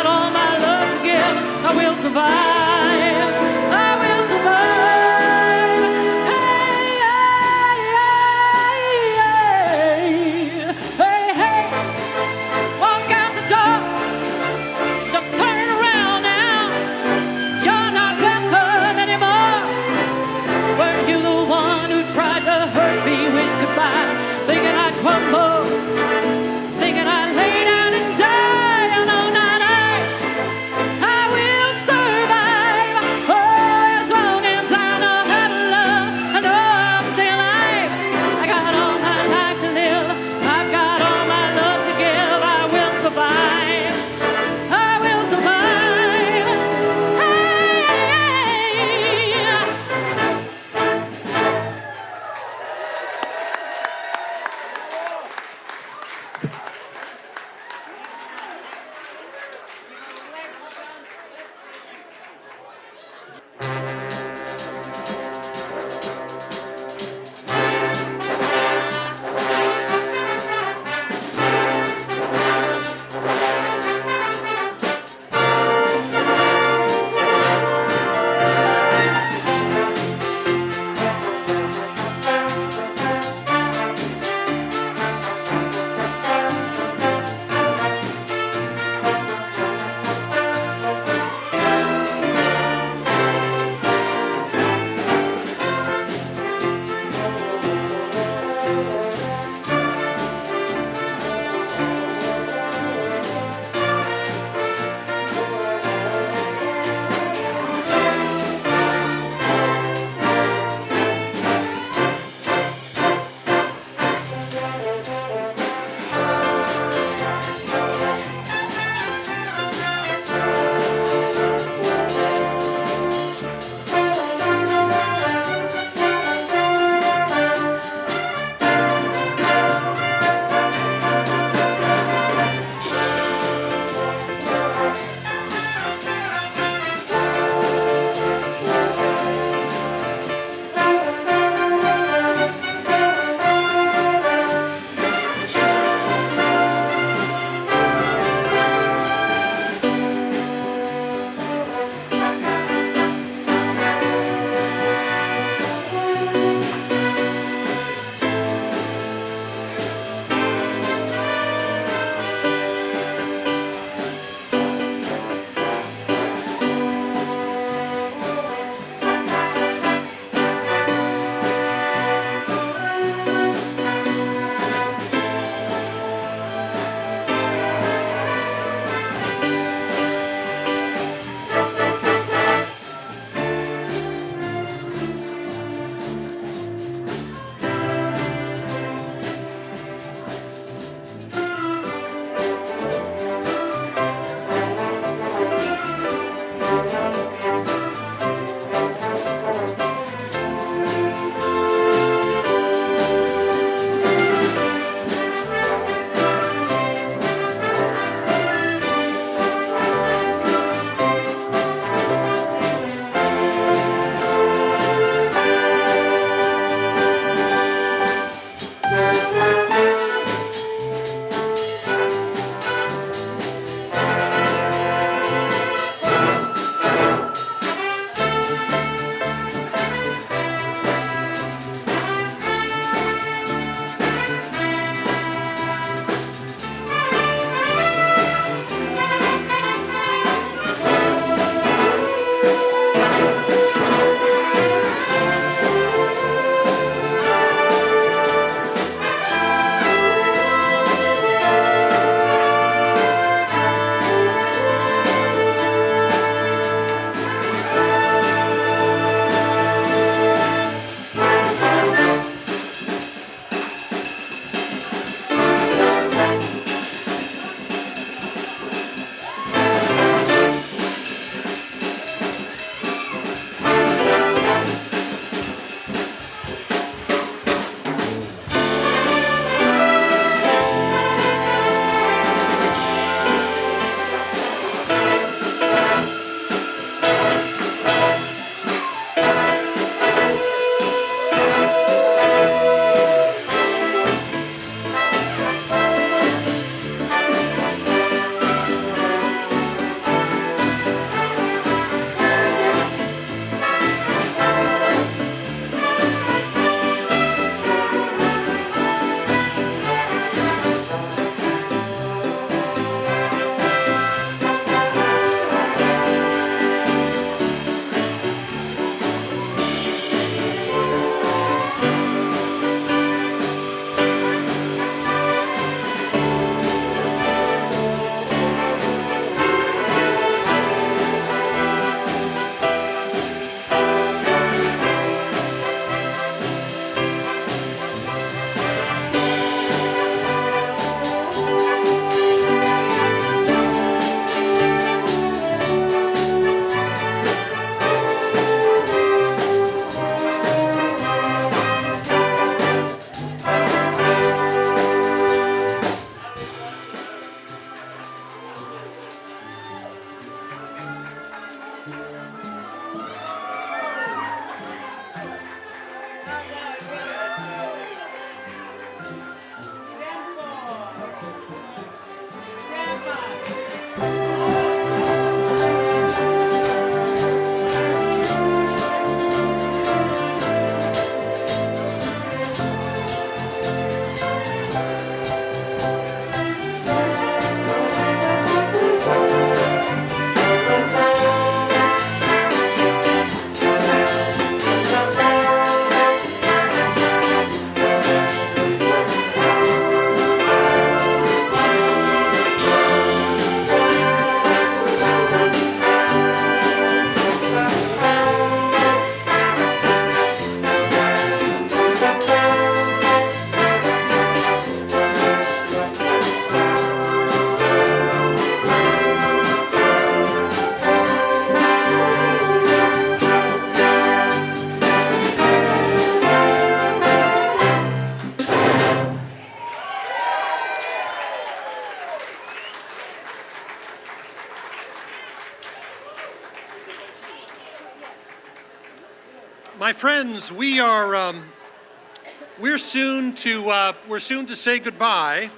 My friends, we're soon to say goodbye.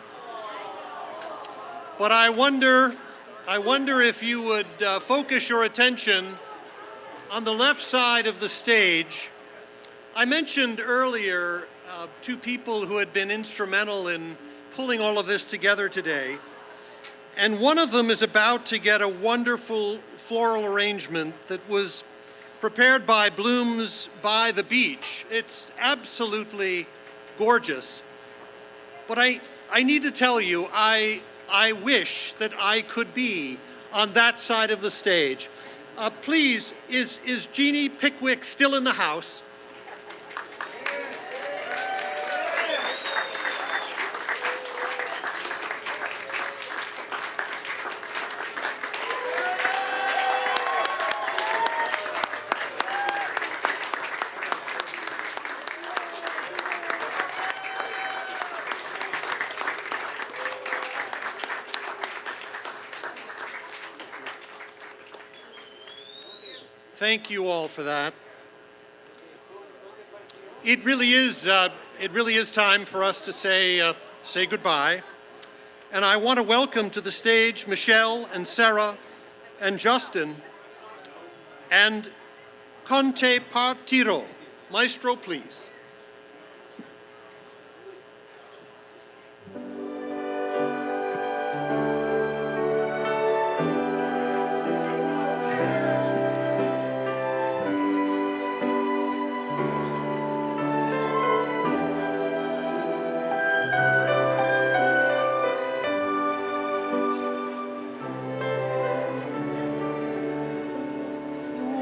But I wonder if you would focus your attention on the left side of the stage. I mentioned earlier two people who had been instrumental in pulling all of this together today. And one of them is about to get a wonderful floral arrangement that was prepared by Blooms by the Beach. It's absolutely gorgeous. But I need to tell you, I wish that I could be on that side of the stage. Please, is Jeannie Pickwick still in the house? Thank you all for that. It really is time for us to say goodbye. And I want to welcome to the stage Michelle and Sarah and Justin and Conte Partiro. Maestro, please.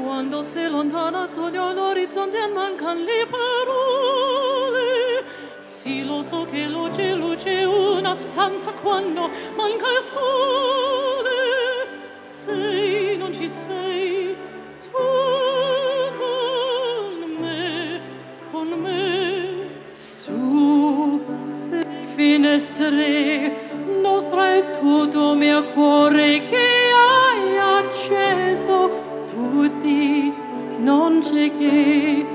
Quando sei lontana sogno l'orizzonte e mancan le parole. Sì, lo so che luce una stanza quando manca il sole. Sei, non ci sei, tu con me. Su le finestre nostra è tutto mio cuore che hai acceso. Tutti, non c'è che,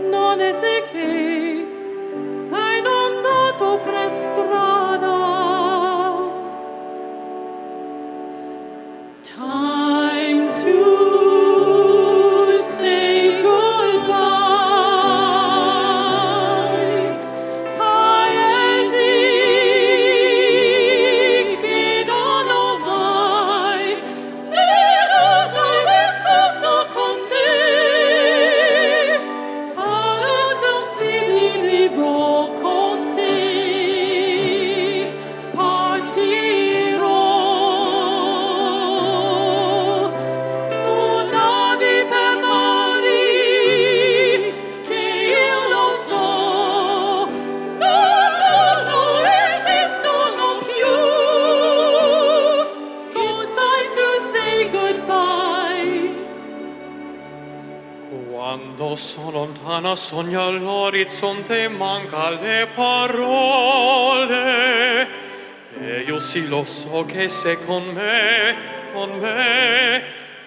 non è se che hai inondato per strada. Time to say goodbye. Paesi che non lo vai, Quando sono lontana sogno all'orizzonte manca le parole e io sì lo so che sei con me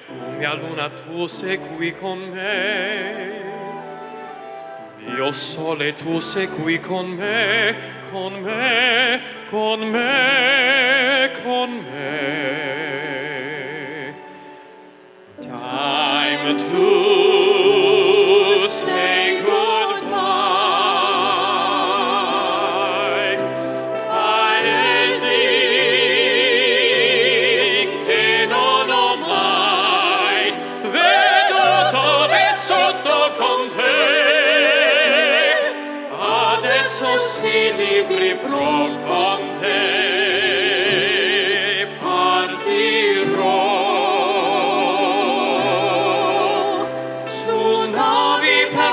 tu mia luna tu sei qui con me mio sole tu sei qui con me time to say goodbye. Paesi che non ho mai, vedo dove sotto con te. Adesso si vivrò con te. Partirò. Partirò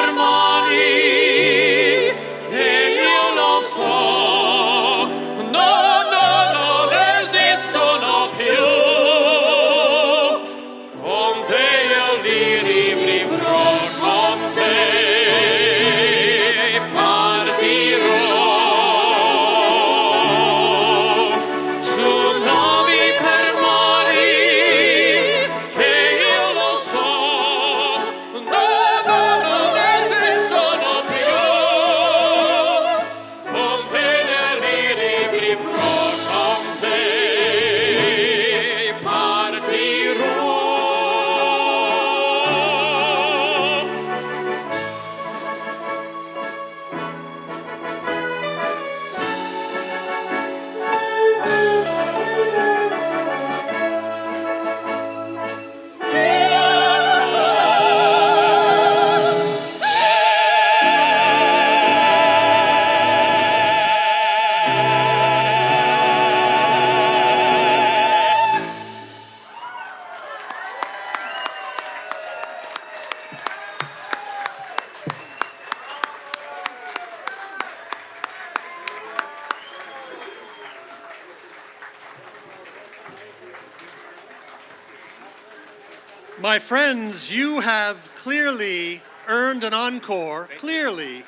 My friends, you have clearly earned an encore. You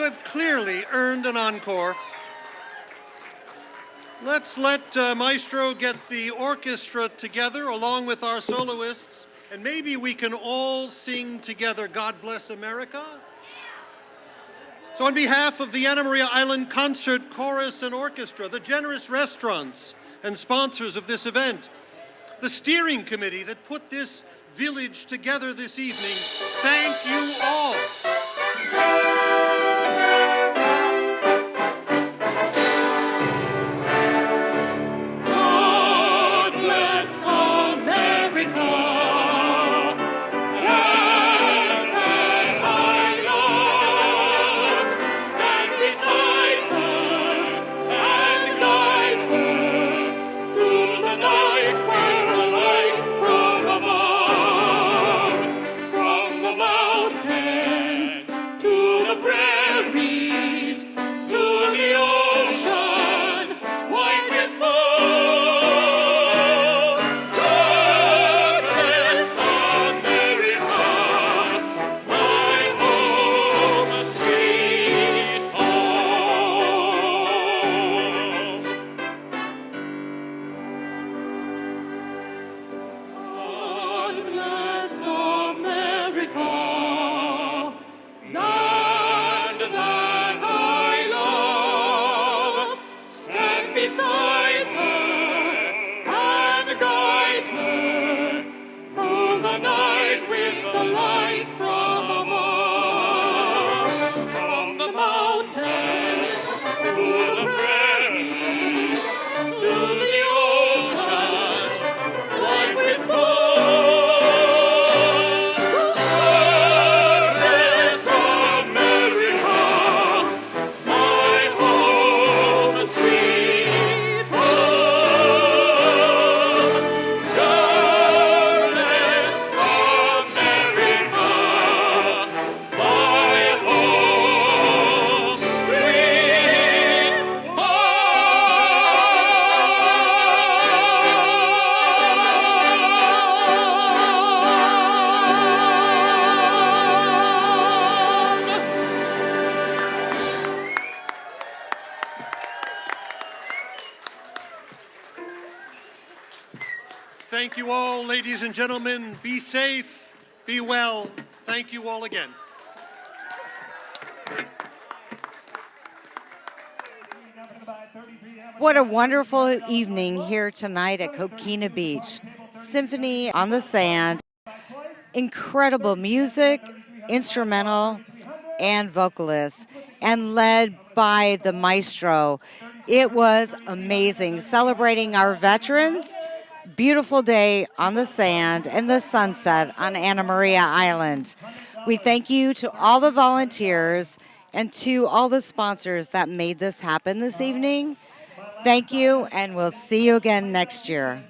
have clearly earned an encore. Let's let Maestro get the orchestra together along with our soloists, and maybe we can all sing together God Bless America. So on behalf of the Anna Maria Island Concert Chorus and Orchestra, the generous restaurants and sponsors of this event, the steering committee that put this village together this evening, thank you all. God bless America, land that I love. Stand beside her and guide her through the night where a light from above, from the mountains to the prairies, to the oceans white with foam. God bless America, my home, sweet home. God bless America, land that I love. Stand beside her and guide her through the night with the light from above. From the mountains to the prairies, to the oceans white with foam. God bless America, my home, sweet home. God bless America, my home, sweet Thank you all, ladies and gentlemen. Be safe, be well. Thank you all again. What a wonderful evening here tonight at Coquina Beach. Symphony on the Sand. Incredible music, instrumental, and vocalists, and led by the maestro. It was amazing, celebrating our veterans. Beautiful day on the sand and the sunset on Anna Maria Island. We thank you to all the volunteers and to all the sponsors that made this happen this evening. Thank you, and we'll see you again next year.